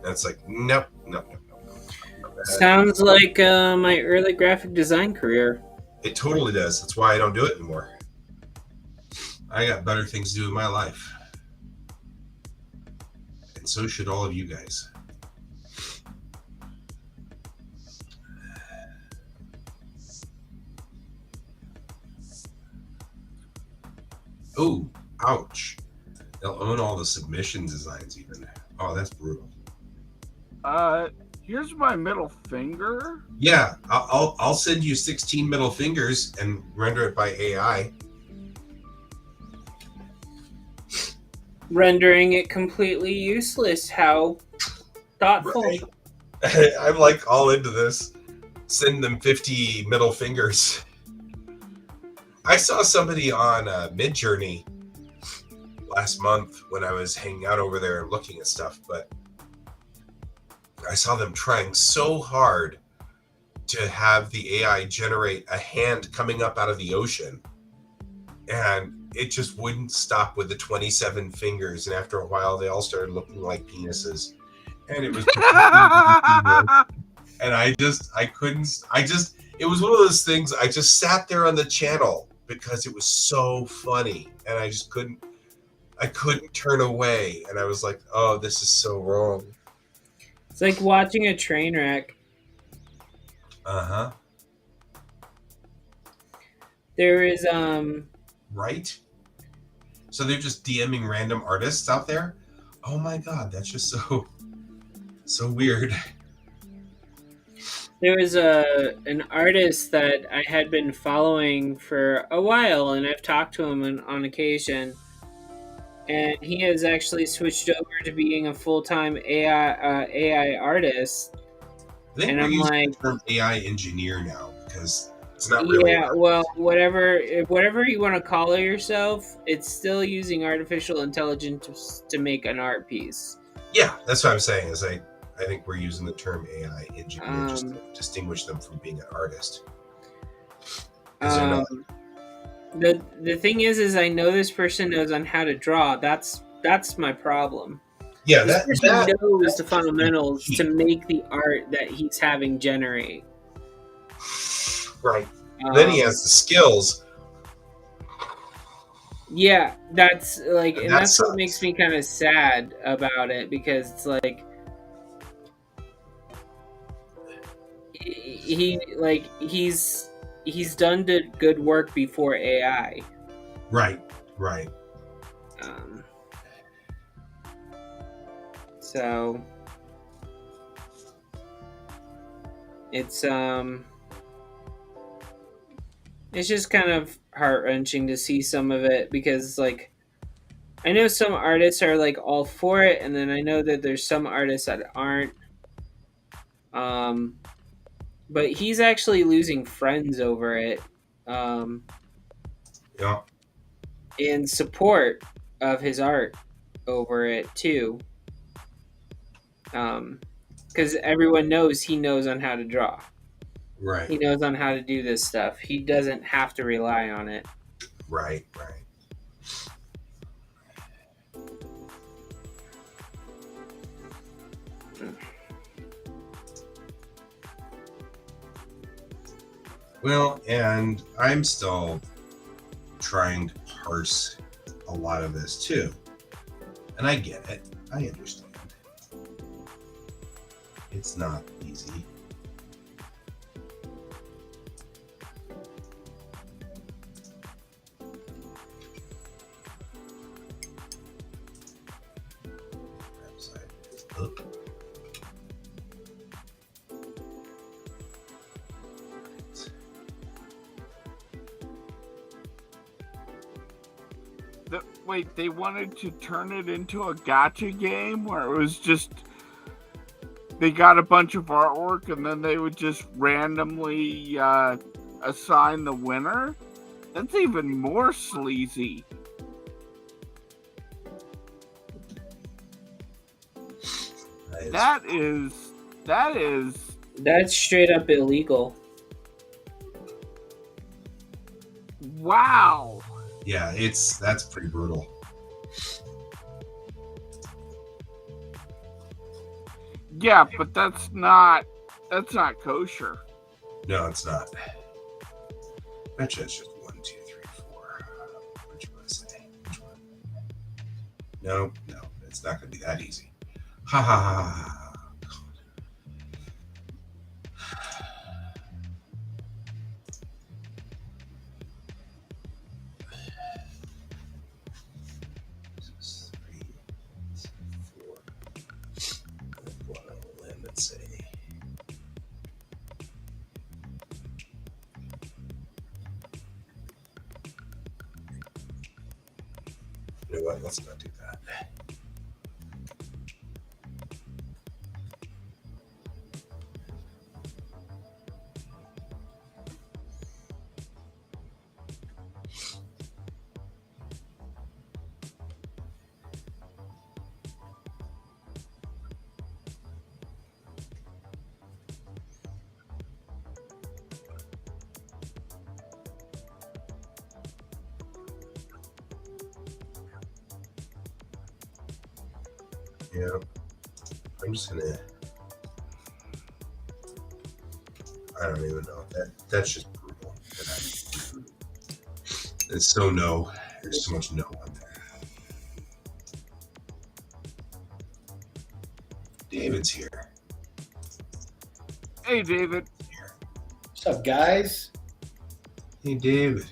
That's like, nope, nope, nope, nope, nope. Sounds like my early graphic design career. It totally does. That's why I don't do it anymore. I got better things to do in my life. And so should all of you guys. Oh, ouch. They'll own all the submission designs even. Oh, that's brutal. Here's my middle finger. Yeah, I'll send you 16 middle fingers and render it by AI. Rendering it completely useless. How thoughtful. Right. I'm like all into this. Send them 50 middle fingers. I saw somebody on Midjourney last month when I was hanging out over there and looking at stuff, but I saw them trying so hard to have the AI generate a hand coming up out of the ocean, and it just wouldn't stop with the 27 fingers, and after a while they all started looking like penises, and it was and I couldn't, it was one of those things. I just sat there on the channel because it was so funny, and I couldn't turn away, and I was like, oh, this is so wrong. It's like watching a train wreck. Uh-huh. There is Right? So they're just DMing random artists out there? Oh my god, that's just so weird. there was an artist that I had been following for a while, and I've talked to him on occasion. And he has actually switched over to being a full-time AI artist. I think And we're I'm using like, the term AI engineer now because it's not really. yeah, well, whatever you want to call yourself, it's still using artificial intelligence to make an art piece. Yeah, that's what I'm saying. Is I think we're using the term AI engineer just to distinguish them from being an artist. 'Cause they're not. The thing is I know this person knows on how to draw. That's my problem. Yeah, This person knows the that's fundamentals key. to make the art that he's having generate. Right. Then he has the skills. Yeah, that's like, And and that that's what sucks. makes me kind of sad about it, because it's like he's done good work before AI. Right. So it's just kind of heart-wrenching to see some of it, because like I know some artists are like all for it, and then I know that there's some artists that aren't. But he's actually losing friends over it. Yeah. And support of his art over it too. Because everyone knows he knows on how to draw. Right. He knows on how to do this stuff. He doesn't have to rely on it. Right. Well, and I'm still trying to parse a lot of this too. And I get it. I understand. It's not easy. Up. Wait, they wanted to turn it into a gacha game where it was just they got a bunch of artwork and then they would just randomly assign the winner, that's even more sleazy. That is That's straight up illegal. wow. Yeah, that's pretty brutal. Yeah, but that's not kosher. No, it's not. Betcha it's just 1, 2, 3, 4. What you want to say? Which one? No, it's not going to be that easy. Ha ha ha. Let's see. You know what? Let's not do that. Yeah, I'm just gonna. I don't even know. That's just brutal. It's so no. There's so much no on there. David's here. Hey, David. What's up, guys? Hey, David.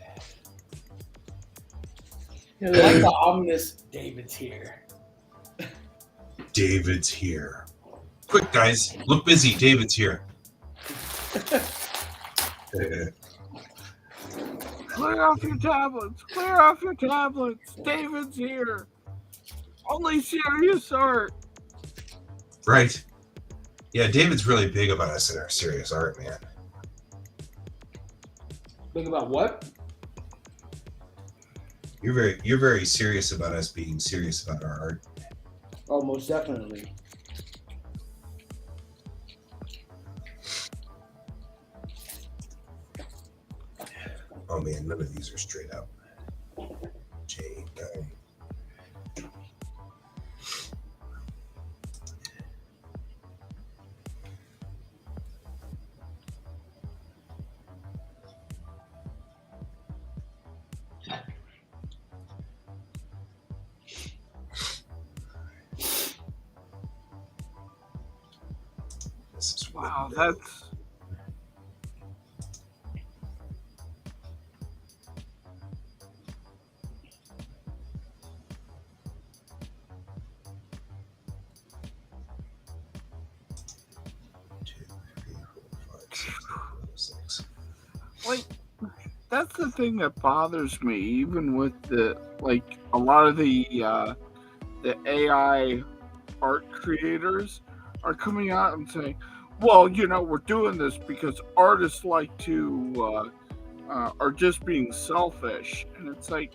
I like the ominous David's here. David's here. Quick, guys. Look busy. David's here. Clear off your tablets. Clear off your tablets. David's here. Only serious art. Right. Yeah, David's really big about us in our serious art, man. Think about what? You're very serious about us being serious about our art. Oh, most definitely. Oh man, none of these are straight up. J9. This is Wow, window. that's. Like, that's the thing that bothers me, even with the a lot of the AI art creators are coming out and saying, well, we're doing this because artists like to are just being selfish, and it's like,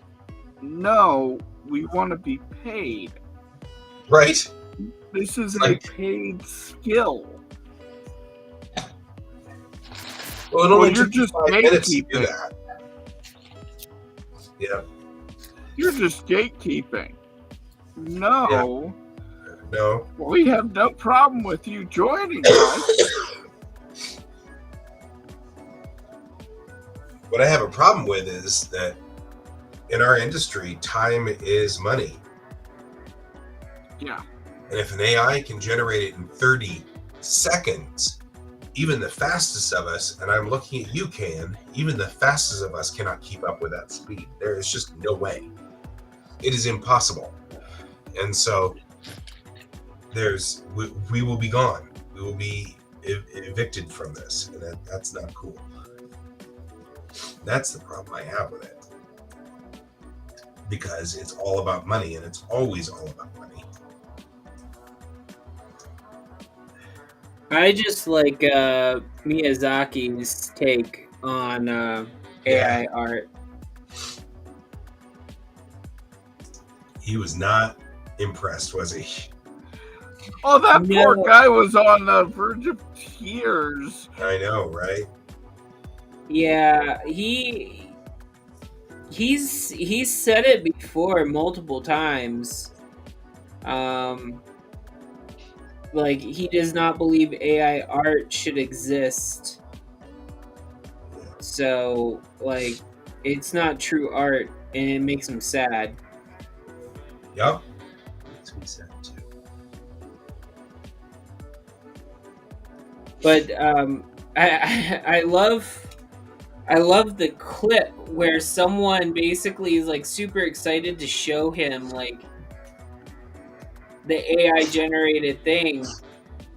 no, we want to be paid. Right? This is a paid skill. Well, it only you're took just 5 minutes to do gatekeeping. that. Yeah. You're just gatekeeping. No. No. We have no problem with you joining us. What I have a problem with is that in our industry, time is money. Yeah. And if an AI can generate it in 30 seconds, even the fastest of us, and I'm looking at you, even the fastest of us cannot keep up with that speed. There is just no way. It is impossible. And so we will be gone. We will be evicted from this. And that's not cool. That's the problem I have with it. Because it's all about money, and it's always all about money. I just like Miyazaki's take on Yeah. AI art. He was not impressed, was he? Oh, that poor No. guy was on the verge of tears. I know, right? Yeah, he's said it before multiple times. Like he does not believe AI art should exist. So like it's not true art and it makes him sad. Yep. Makes me sad too. But I love the clip where someone basically is like super excited to show him like the AI generated thing,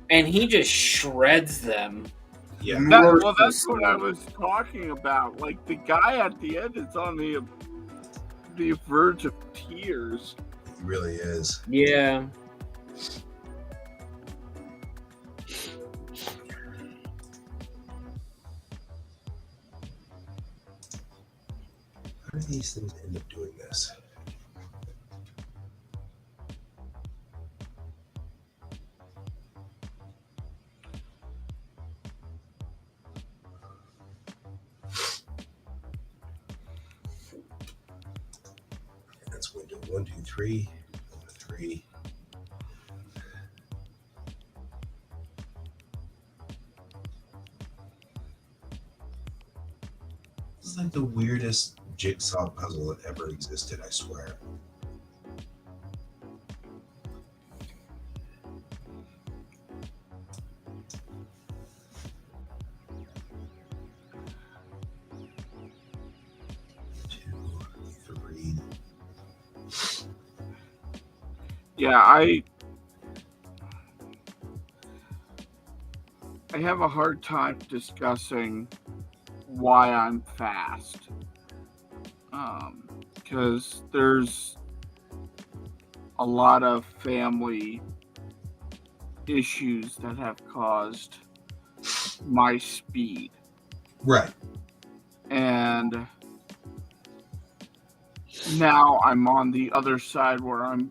and he just shreds them. Yeah. That's what I was talking about. Like the guy at the end is on the verge of tears. He really is. Yeah. How do these things end up doing this? That's window 1, 2, 3. Window 3. This is like the weirdest jigsaw puzzle that ever existed, I swear. Yeah, I have a hard time discussing why I'm fast. Because there's a lot of family issues that have caused my speed. Right. And now I'm on the other side where I'm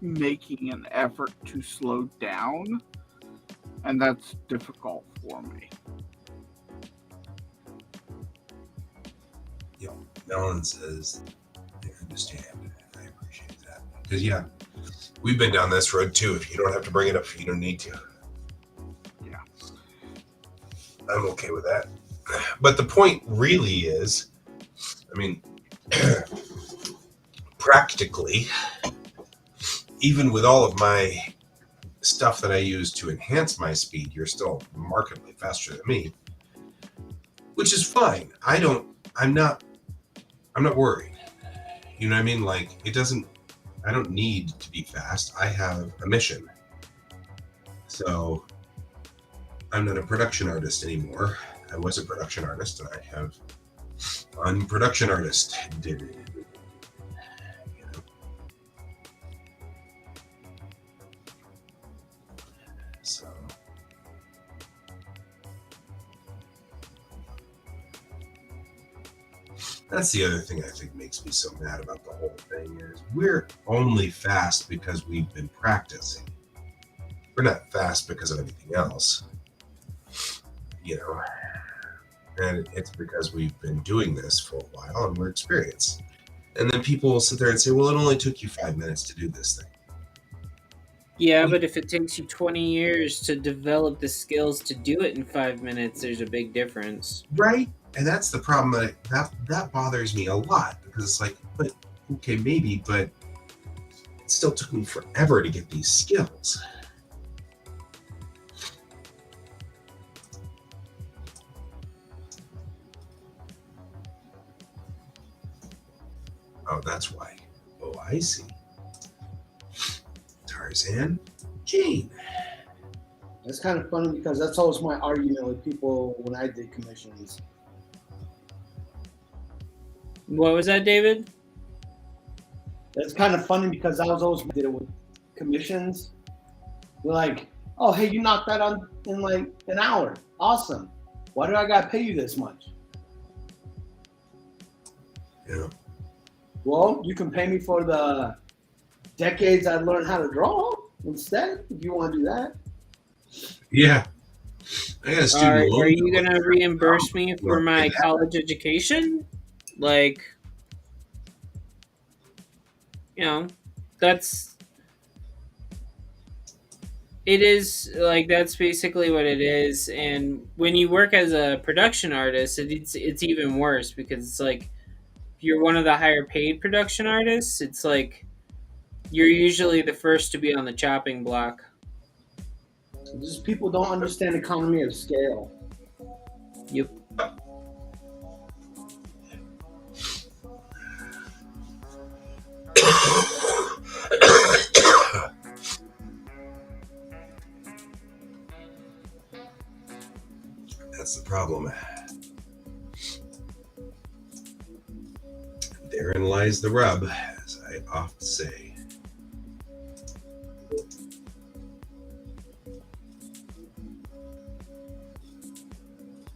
making an effort to slow down, and that's difficult for me. Yeah. Melon says they understand. I appreciate that. Because, yeah, we've been down this road too. If you don't have to bring it up, if you don't need to. Yeah. I'm okay with that. But the point really is, I mean, practically, even with all of my stuff that I use to enhance my speed, you're still markedly faster than me, which is fine. I'm not worried. You know what I mean? Like, I don't need to be fast. I have a mission. So I'm not a production artist anymore. I was a production artist, and I have unproduction artist. So that's the other thing I think makes me so mad about the whole thing is we're only fast because we've been practicing. We're not fast because of anything else. You know, and it's because we've been doing this for a while and we're experienced. And then people will sit there and say, well, it only took you 5 minutes to do this thing. Yeah, but if it takes you 20 years to develop the skills to do it in 5 minutes, there's a big difference. Right? And that's the problem that bothers me a lot, because it's like, but okay, maybe, but it still took me forever to get these skills. Oh, that's why. Oh, I see. Tarzan, Jane. It's kind of funny because that's always my argument with people when I did commissions. What was that, David? It's kind of funny because I was always did it with commissions. We're like, oh, hey, you knocked that on in like an hour. Awesome. Why do I gotta pay you this much? Yeah. Well, you can pay me for the decades I learned how to draw instead, if you want to do that. Yeah. I got a student Are loan. you gonna reimburse me for my Yeah. college education? Like, you know, that's it is like that's basically what it is. And when you work as a production artist, it's even worse because it's like if you're one of the higher paid production artists, it's like you're usually the first to be on the chopping block. Just people don't understand economy of scale. Yep. That's the problem. Therein lies the rub, as I oft say.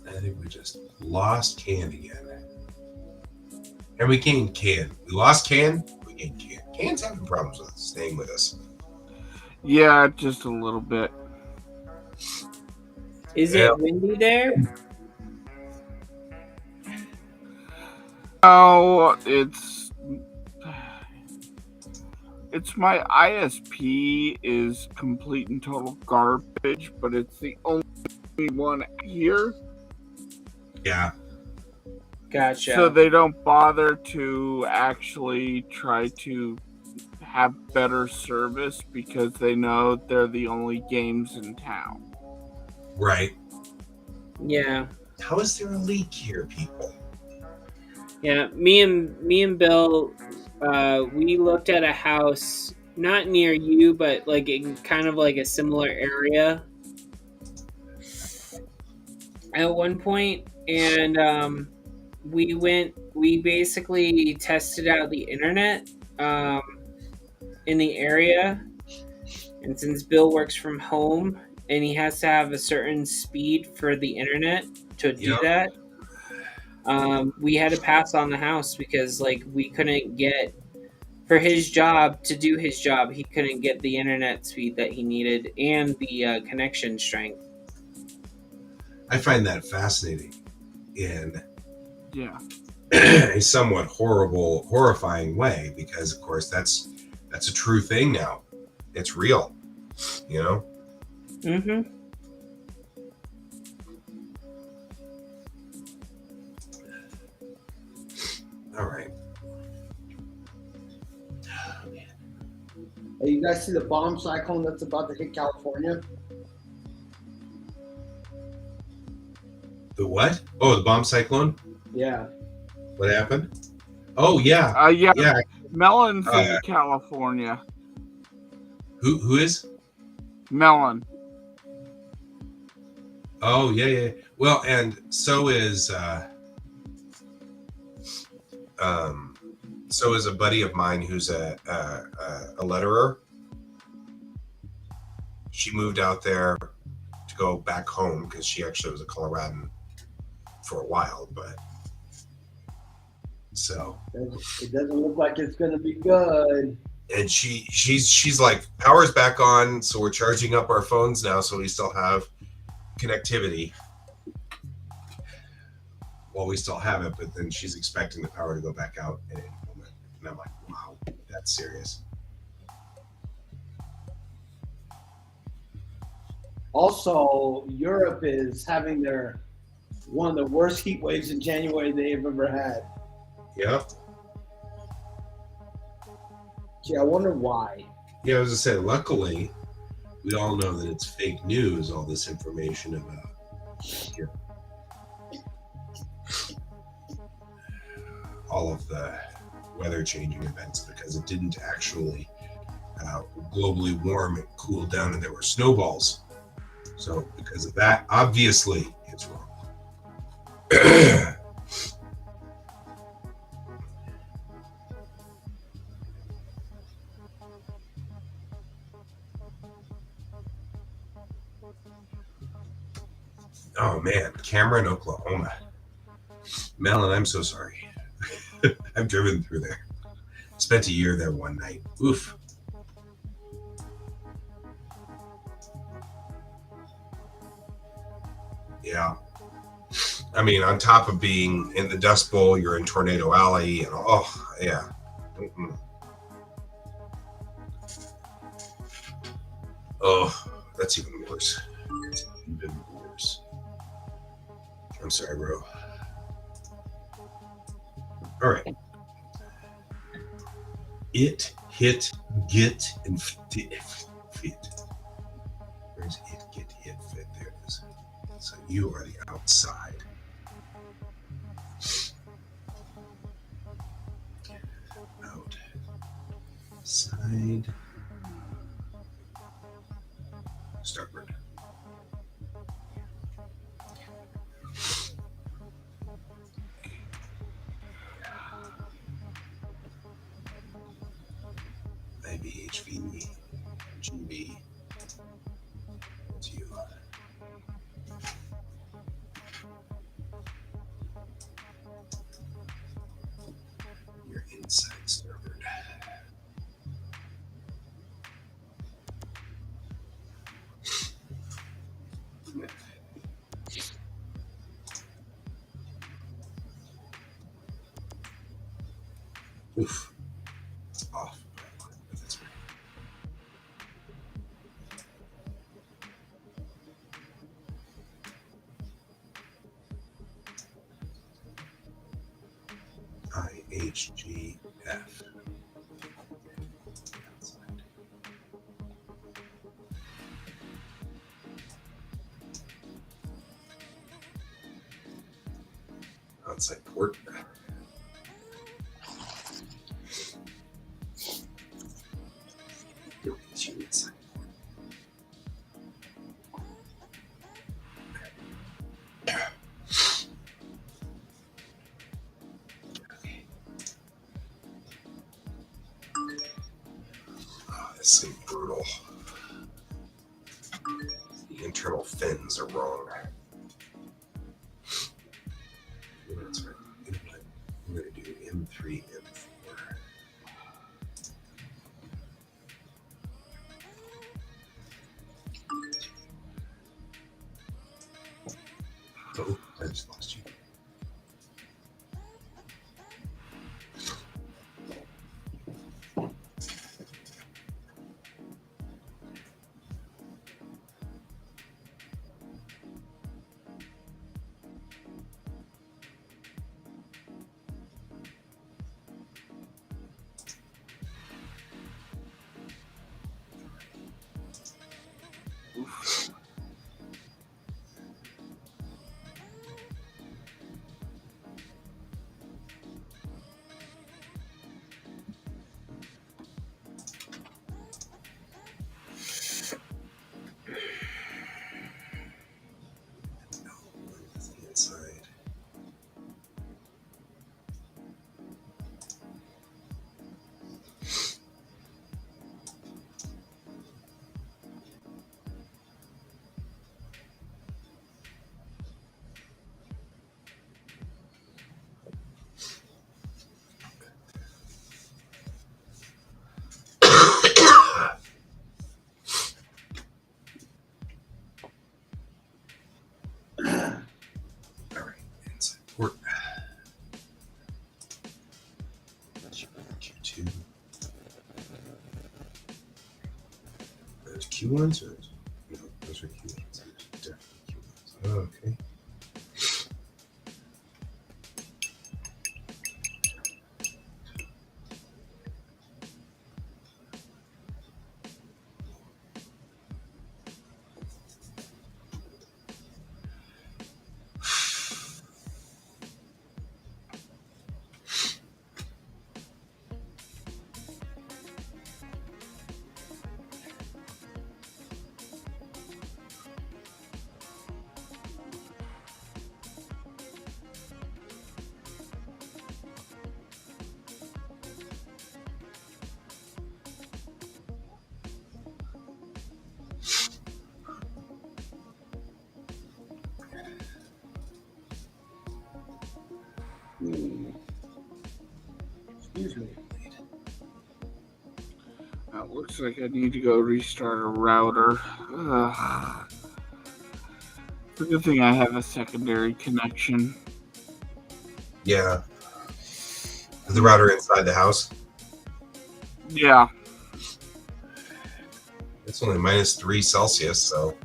I think we just lost Can again. And we gained Can. We lost Can, we gained Can. Can's having problems with staying with us. Yeah, just a little bit. Is Yeah. it windy there? Oh, it's my ISP is complete and total garbage, but it's the only one here. Yeah. Gotcha. So they don't bother to actually try to have better service because they know they're the only games in town. Right. Yeah. How is there a leak here, people? Yeah, me and Bill, we looked at a house not near you, but like in kind of like a similar area at one point, and we basically tested out the internet in the area, and since Bill works from home and he has to have a certain speed for the internet to do Yep. that. We had to pass on the house because like we couldn't get for his job to do his job. He couldn't get the internet speed that he needed and the connection strength. I find that fascinating in Yeah. a somewhat horrifying way because, of course, that's a true thing now. It's real, you know. Mm-hmm. All right. Hey, you guys see the bomb cyclone that's about to hit California? The what? Oh, the bomb cyclone. Yeah. What happened? Oh yeah, Yeah. yeah. Melon's in California. Who is? Melon. Oh yeah. Well, and so is a buddy of mine who's a letterer. She moved out there to go back home because she actually was a Coloradan for a while, but so It doesn't look like it's gonna be good. and she's like, power's back on, so we're charging up our phones now, so we still have connectivity while we still have it, but then she's expecting the power to go back out at any moment. And I'm like, wow, that's serious. Also, Europe is having one of the worst heat waves in January they've ever had. Yep. Gee, I wonder why. Yeah, I was gonna say, luckily, we all know that it's fake news, all this information about all of the weather changing events, because it didn't actually globally warm and cool down, and there were snowballs. So because of that, obviously it's wrong. Oh man, Cameron, Oklahoma. Melon, I'm so sorry. I've driven through there. Spent a year there one night. Oof. Yeah. I mean, on top of being in the Dust Bowl, you're in Tornado Alley, and oh, yeah. Mm-mm. Oh, that's even worse. It's even worse. I'm sorry, bro. All right. It, hit, get, and fit. Where's it, get, hit, fit? There it is. So you are the outside. Outside. Starboard. IBHV, GB. It's you. You're inside starboard. Oof. It's off. But that's right. IHGF. Outside. Outside port. It's you inside. Oh, this is brutal. The internal fins are wrong. That's right. You know what? I'm going to do M3, M4. Oh, I just lost you. Oof. No, that's the inside. All right, inside port. Q2. Those Q1s or no? Those are Q1s. Definitely Q1s. Okay. Excuse me. It looks like I need to go restart a router. Ugh. It's a good thing I have a secondary connection. Yeah. Is the router inside the house? Yeah. It's only -3 Celsius, so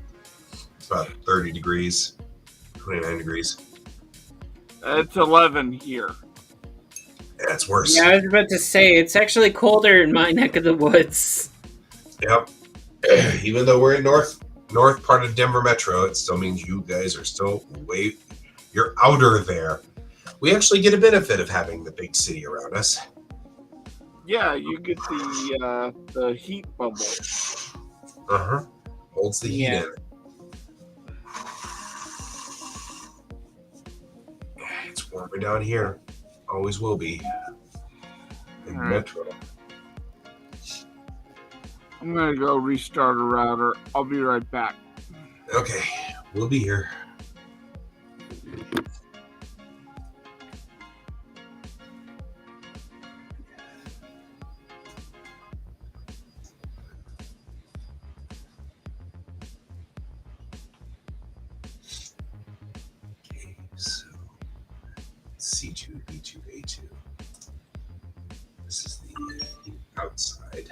it's about 30 degrees, 29 degrees. It's 11 here. Yeah, it's worse. Yeah, I was about to say it's actually colder in my neck of the woods. Yep. Even though we're in north part of Denver Metro, it still means you guys are still you're outer there. We actually get a benefit of having the big city around us. Yeah, you get the heat bubble. Holds the heat Yeah. in. It's warmer down here. Always will be. In All right. Metro. I'm gonna go restart a router. I'll be right back. Okay, we'll be here. Okay, so C2, B2, A2. This is the outside.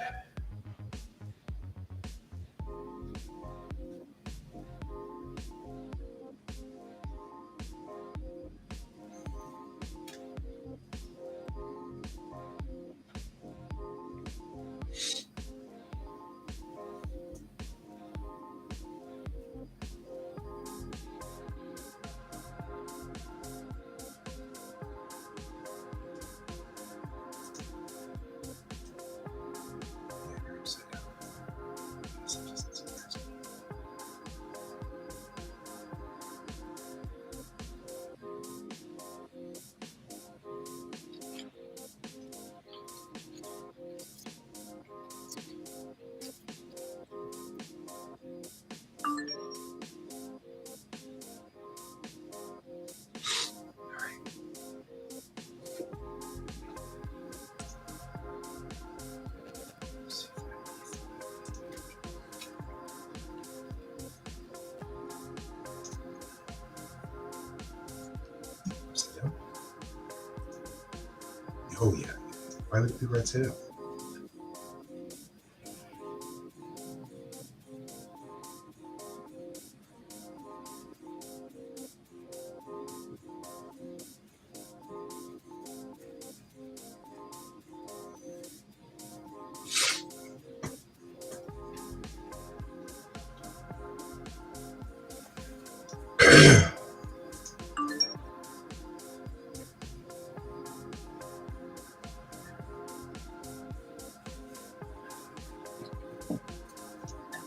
Oh yeah. Why would people right side up?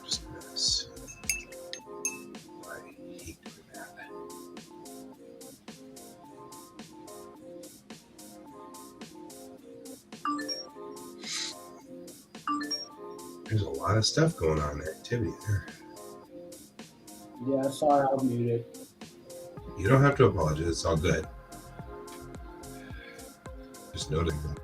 Just this. I hate doing that. There's a lot of stuff going on in activity there. Yeah, sorry, I was muted. You don't have to apologize. It's all good. Just noting that.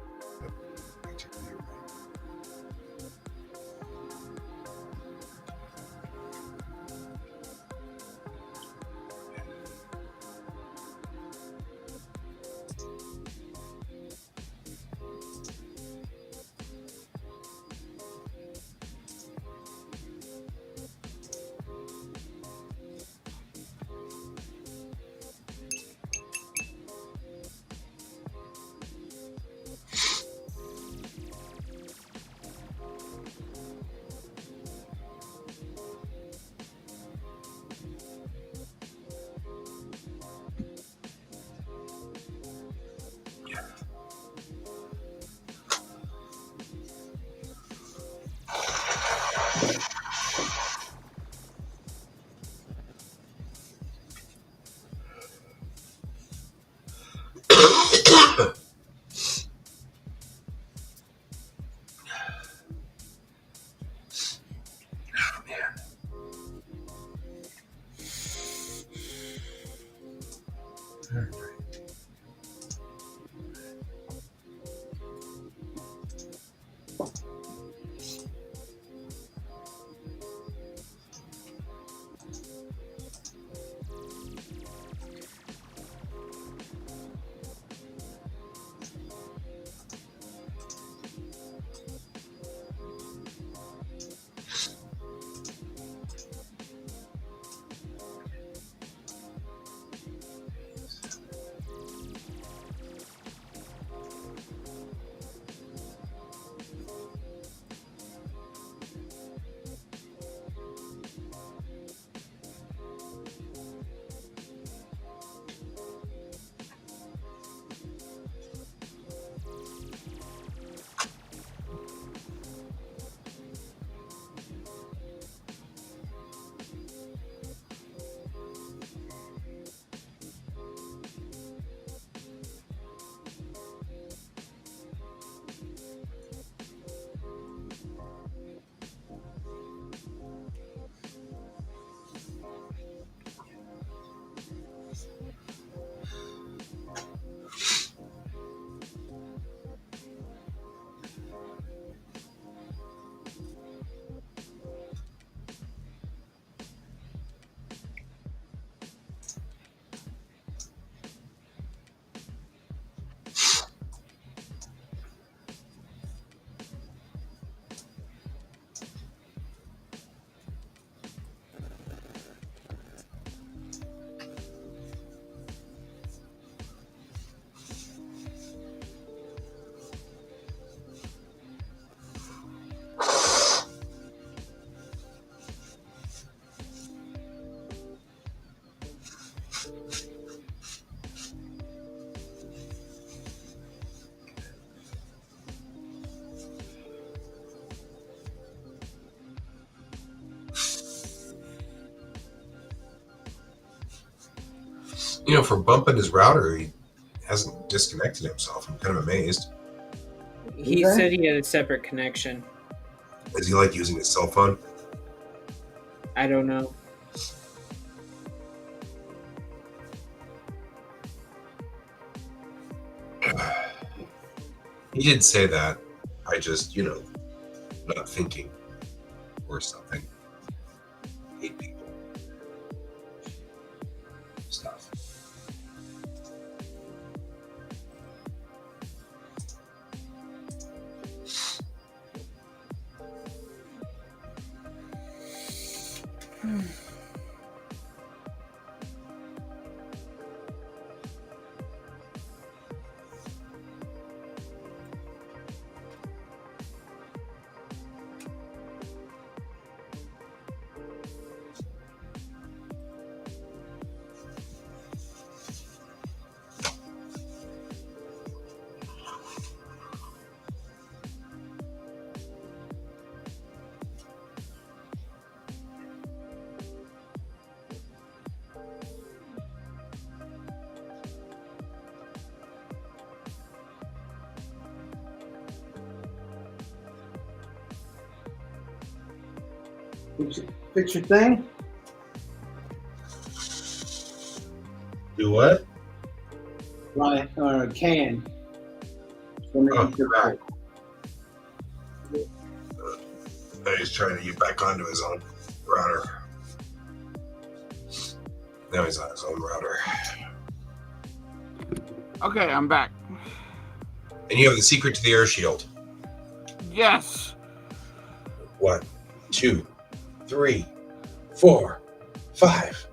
For bumping his router, he hasn't disconnected himself. I'm kind of amazed. He Okay. said he had a separate connection. Is he like using his cell phone? I don't know. He did say that. I just, not thinking or something. Hate people. Stuff. Fix your thing. Do what? Right, or can. So make Oh, you fix back. it. He's trying to get back onto his own router. Now he's on his own router. Okay, I'm back. And you have the secret to the air shield. Yes. 1, 2, 3, 4, 5.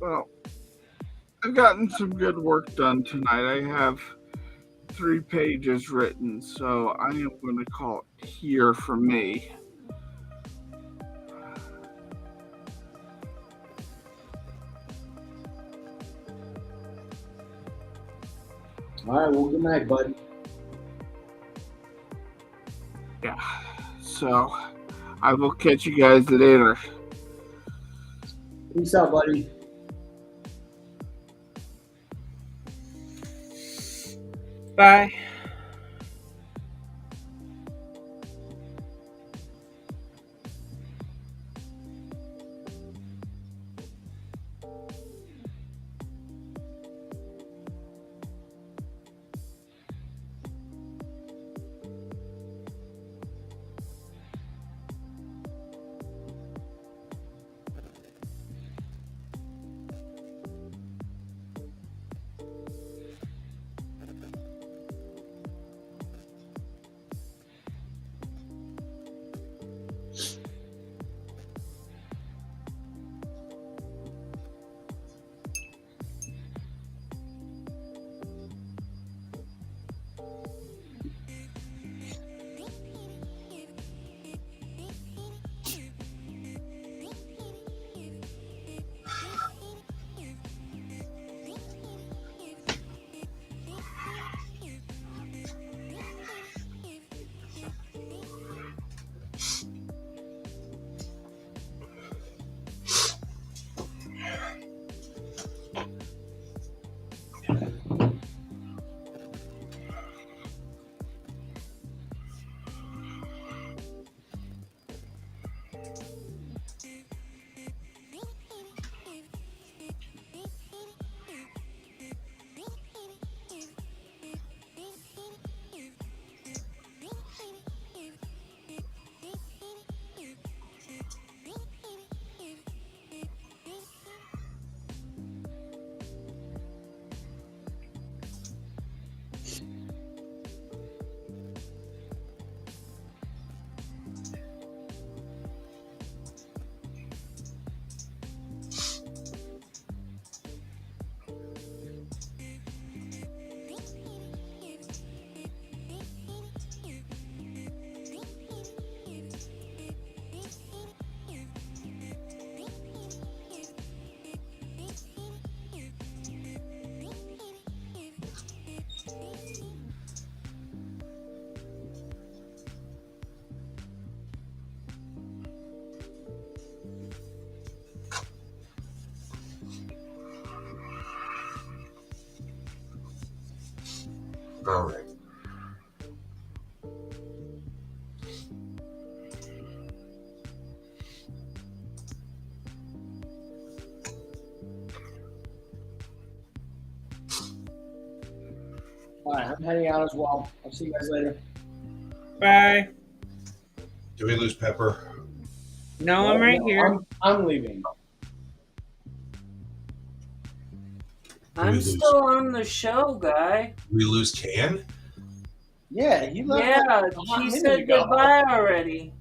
Well, I've gotten some good work done tonight. I have 3 pages written, so I am going to call it here for me. All right, well, good night, bud. Yeah. So I will catch you guys later. Peace out, buddy. Bye. All right. All right, I'm heading out as well. I'll see you guys later. Bye. Did we lose Pepper? No, I'm right here. I'm leaving. I'm still on the show, guy. Did we lose Can? Yeah, he left. Yeah, like a hot he minute said ago. goodbye already.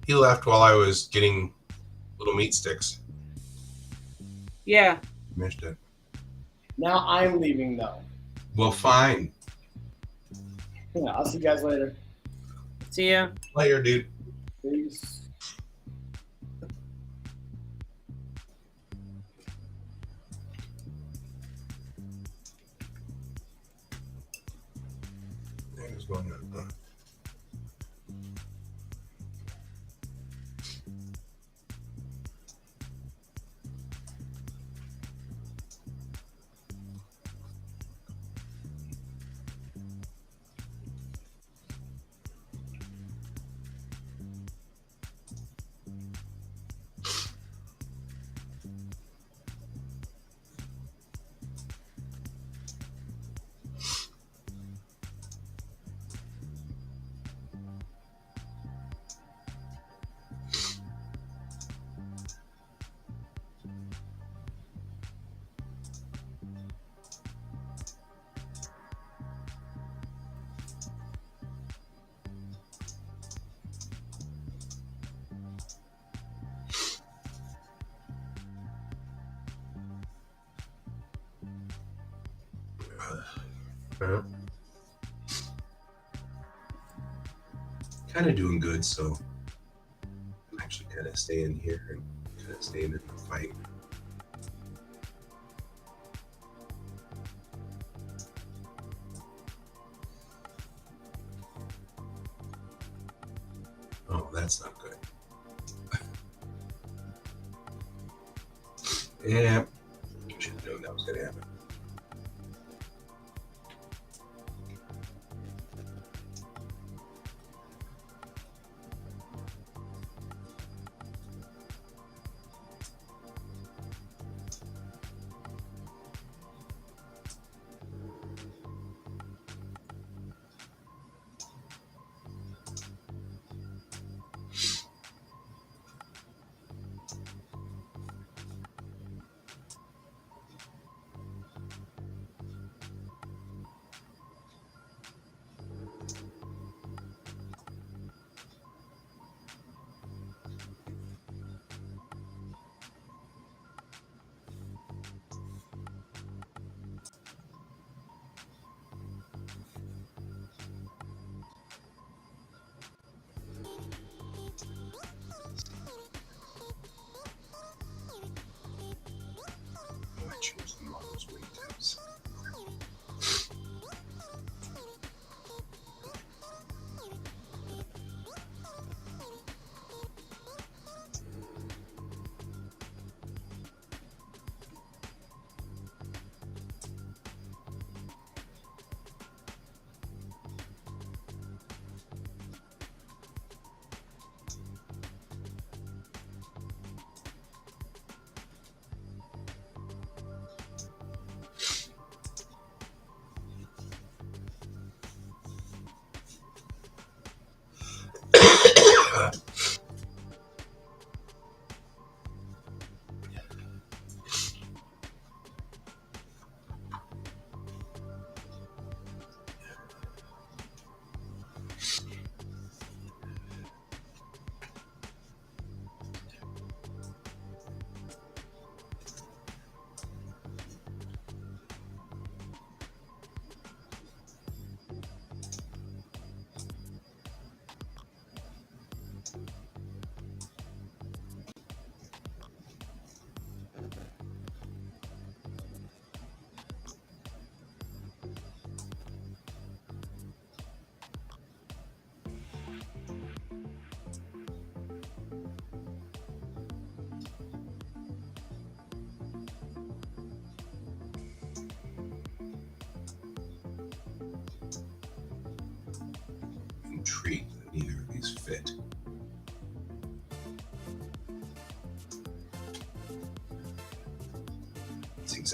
He left while I was getting little meat sticks. Yeah. Missed it. Now I'm leaving though. Well, fine. Yeah, I'll see you guys later. See ya. Later, dude. Peace. What's going on? Kind of doing good, so I'm actually kind of staying here and kind of staying in the fight. Oh, that's not good. Yeah, should have known that was going to happen.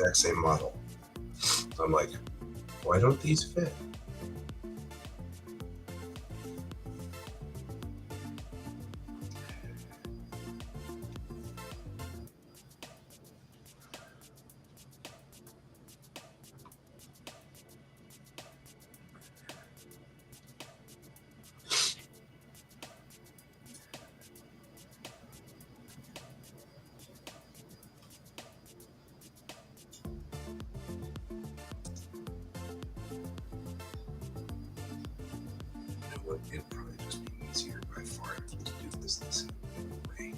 exact same model. So I'm like, why don't these fit? It'd probably just be easier by far to do this way.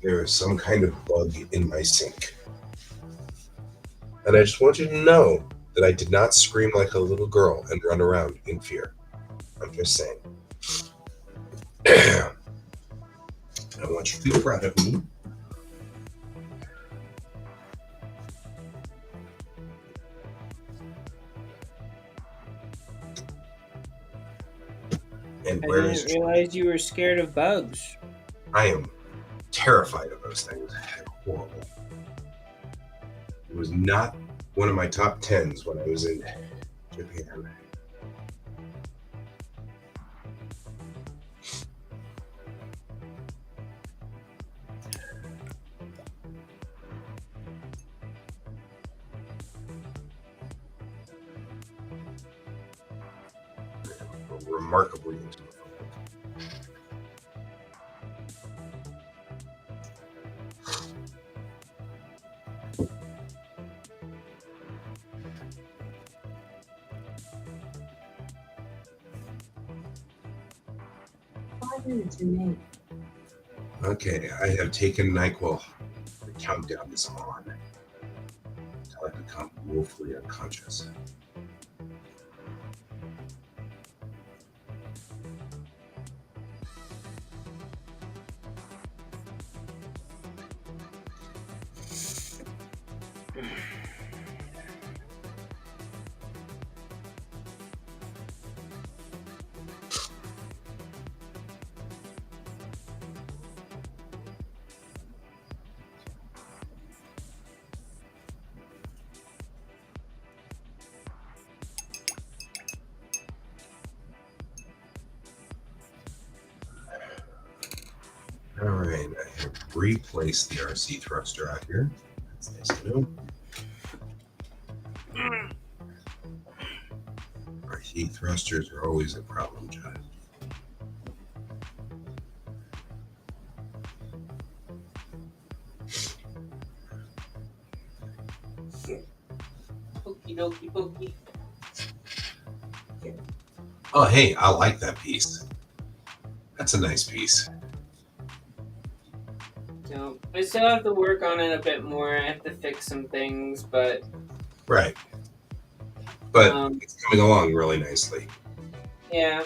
there is some kind of bug in my sink. And I just want you to know that I did not scream like a little girl and run around in fear. I'm just saying. I want you to feel proud of me. And I where is didn't realize you were scared of bugs. I am terrified of those things. Horrible. It was not one of my top tens when I was in Japan. Remarkably into the Okay, I have taken NyQuil. The countdown is on until I become woefully unconscious. All right, I have replaced the RC thruster out here. That's nice to know. RC thrusters are always a problem, John. Pokey dokey pokey. Oh, hey, I like that piece. That's a nice piece. So I still have to work on it a bit more. I have to fix some things, but Right. But it's coming along really nicely. yeah.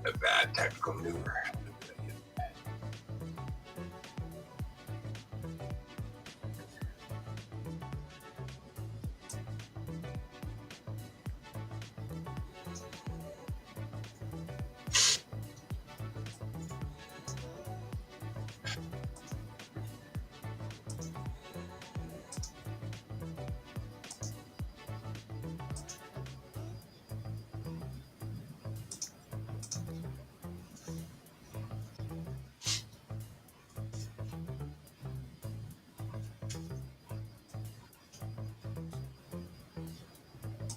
A bad tactical maneuver.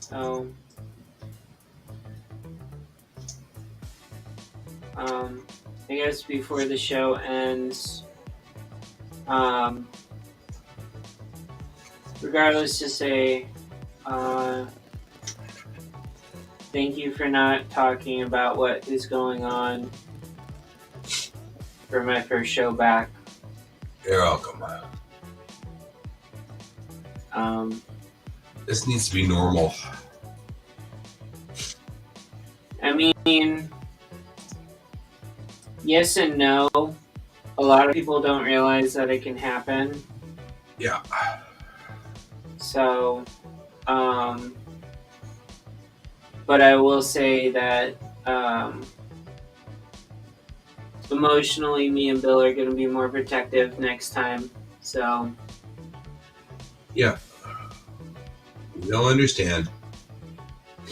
So, I guess before the show ends, regardless to say, thank you for not talking about what is going on for my first show back. You're welcome. This needs to be normal. I mean, yes and no. A lot of people don't realize that it can happen. Yeah. So, but I will say that emotionally, me and Bill are going to be more protective next time. So, Yeah, we all understand.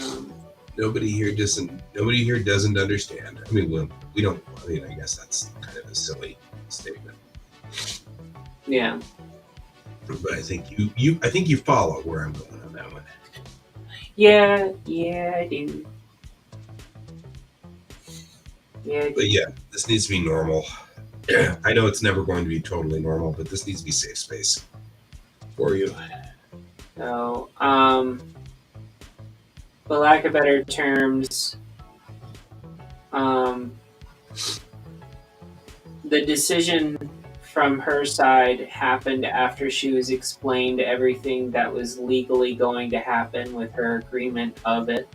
Um, Nobody here doesn't understand. I mean, we don't. I mean, I guess that's kind of a silly statement, yeah. but I think you follow where I'm going on that one. Yeah, I do. Yeah, I But do. yeah, this needs to be normal. I know it's never going to be totally normal, but this needs to be safe space for you. So, for lack of better terms, um, the decision from her side happened after she was explained everything that was legally going to happen with her agreement of it.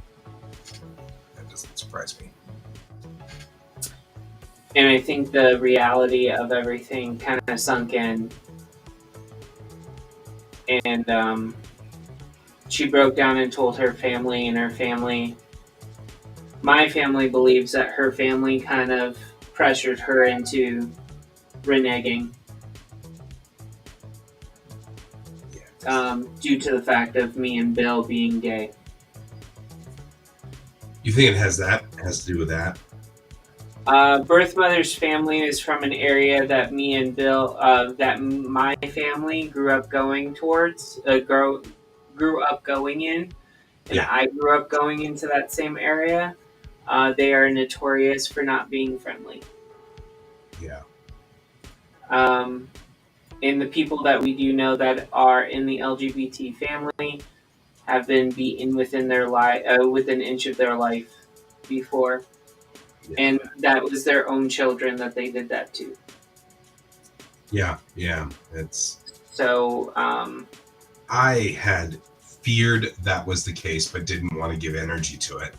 That doesn't surprise me. And I think the reality of everything kind of sunk in. And she broke down and told her family, and my family believes that her family kind of pressured her into reneging due to the fact of me and Bill being gay. You think it has to do with that? Birth mother's family is from an area that me and Bill, that my family grew up going towards, grew up going in, and Yeah. I grew up going into that same area. They are notorious for not being friendly. Yeah. And the people that we do know that are in the LGBT family have been beaten within their life, within an inch of their life before. Yeah. And that was their own children that they did that to. Yeah. It's. So, I had feared that was the case, but didn't want to give energy to it.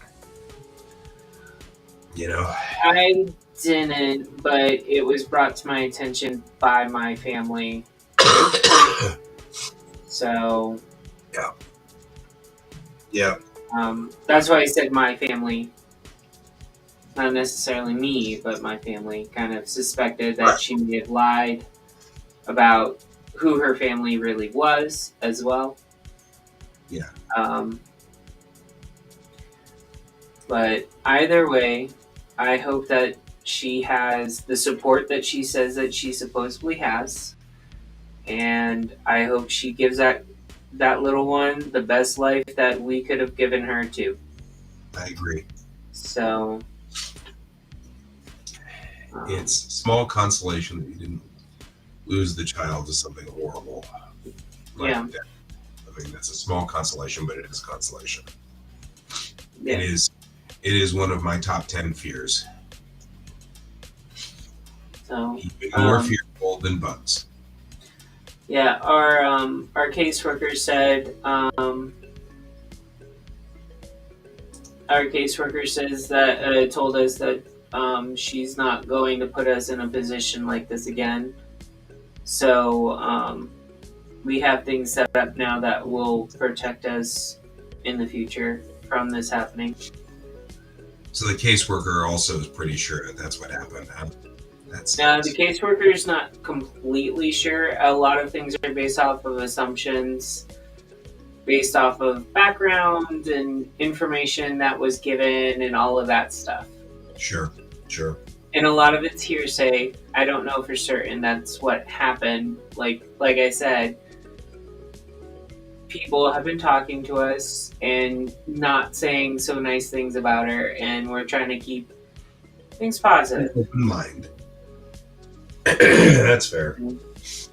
You know. I didn't, but it was brought to my attention by my family. So, Yeah. that's why I said my family. Not necessarily me, but my family kind of suspected that she may have lied about who her family really was as well. Yeah. But either way, I hope that she has the support that she says that she supposedly has. And I hope she gives that little one the best life that we could have given her too. I agree. So It's small consolation that you didn't lose the child to something horrible. Yeah. That. I mean, that's a small consolation, but it is consolation. yeah. It is one of my top 10 fears. So Even more fearful than bugs. yeah, our caseworker said our caseworker says that told us that she's not going to put us in a position like this again. So we have things set up now that will protect us in the future from this happening. So the caseworker also is pretty sure that that's what happened. Huh? Now, the caseworker is not completely sure. A lot of things are based off of assumptions, based off of background and information that was given and all of that stuff. Sure. And a lot of it's hearsay. I don't know for certain that's what happened. Like I said, people have been talking to us and not saying so nice things about her, and we're trying to keep things positive. Open mind. That's fair.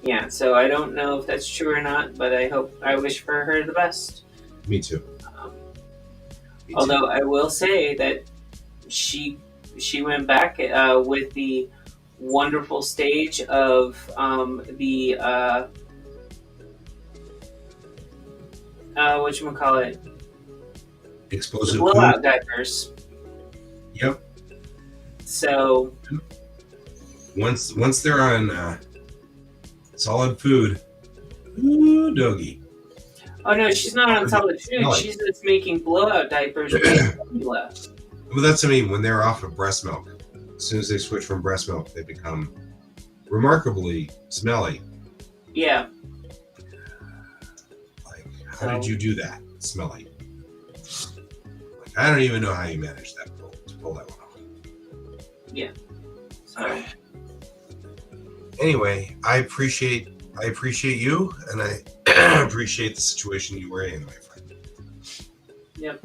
Yeah, so I don't know if that's true or not, but I wish for her the best. Me too. Although I will say that she went back with the wonderful stage of the whatchamacallit? Explosive blowout food. diapers. Yep. So Once they're on solid food, ooh, doggy. Oh no, she's not on solid food. She's just making blowout diapers with formula. Well, that's what I mean. When they're off of breast milk, as soon as they switch from breast milk, they become remarkably smelly. Yeah. How did you do that? Smelling. Like, I don't even know how you managed that to pull that one off. Yeah. So Anyway, I appreciate you, and I appreciate the situation you were in, my friend. yep.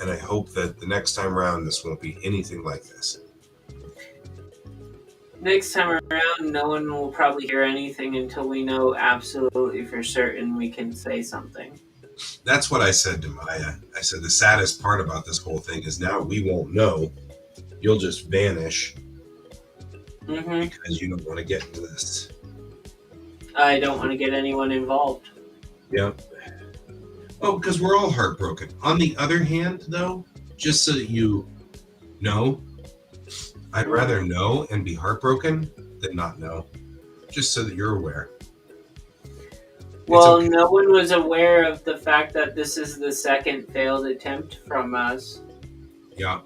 And I hope that the next time around this won't be anything like this. Next time around, no one will probably hear anything until we know absolutely for certain we can say something. That's what I said to Maya. I said the saddest part about this whole thing is now we won't know. You'll just vanish because you don't want to get into this. I don't want to get anyone involved. Yeah. Oh, because we're all heartbroken. On the other hand, though, just so that you know, I'd rather know and be heartbroken than not know. Just so that you're aware. Well, okay. no one was aware of the fact that this is the second failed attempt from us. Yeah.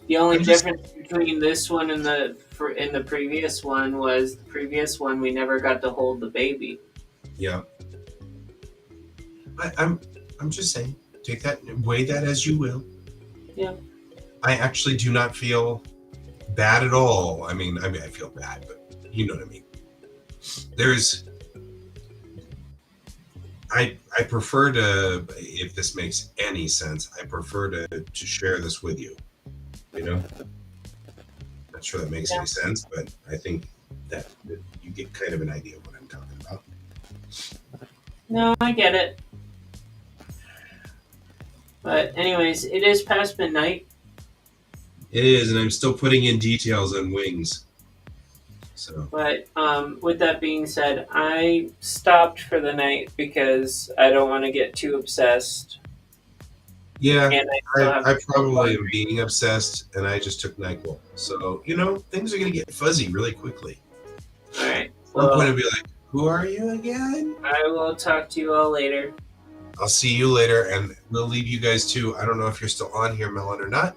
The only difference between this one and the previous one was the previous one we never got to hold the baby. Yeah. I'm just saying, take that, weigh that as you will. Yeah. I actually do not feel bad at all. I mean, I feel bad, but you know what I mean. I prefer to, if this makes any sense, I prefer to share this with you. You know? Not sure that makes any sense, but I think that you get kind of an idea of what I'm talking about. No, I get it. But anyways, it is past midnight. It is, and I'm still putting in details on wings. So. But with that being said, I stopped for the night because I don't want to get too obsessed. Yeah, and I probably am being obsessed, and I just took NyQuil. So, things are going to get fuzzy really quickly. All right. At one point, I'll be like, who are you again? I will talk to you all later. I'll see you later, and we'll leave you guys too. I don't know if you're still on here, Melon, or not.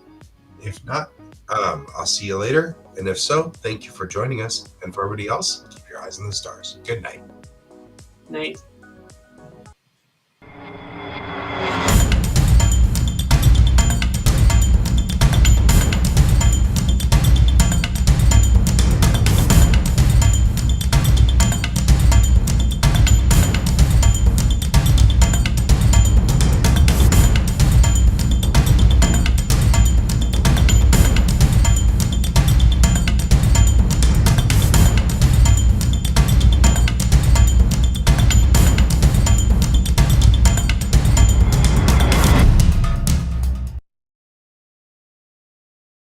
If not, I'll see you later. And if so, thank you for joining us. And for everybody else, keep your eyes on the stars. Good night. Night.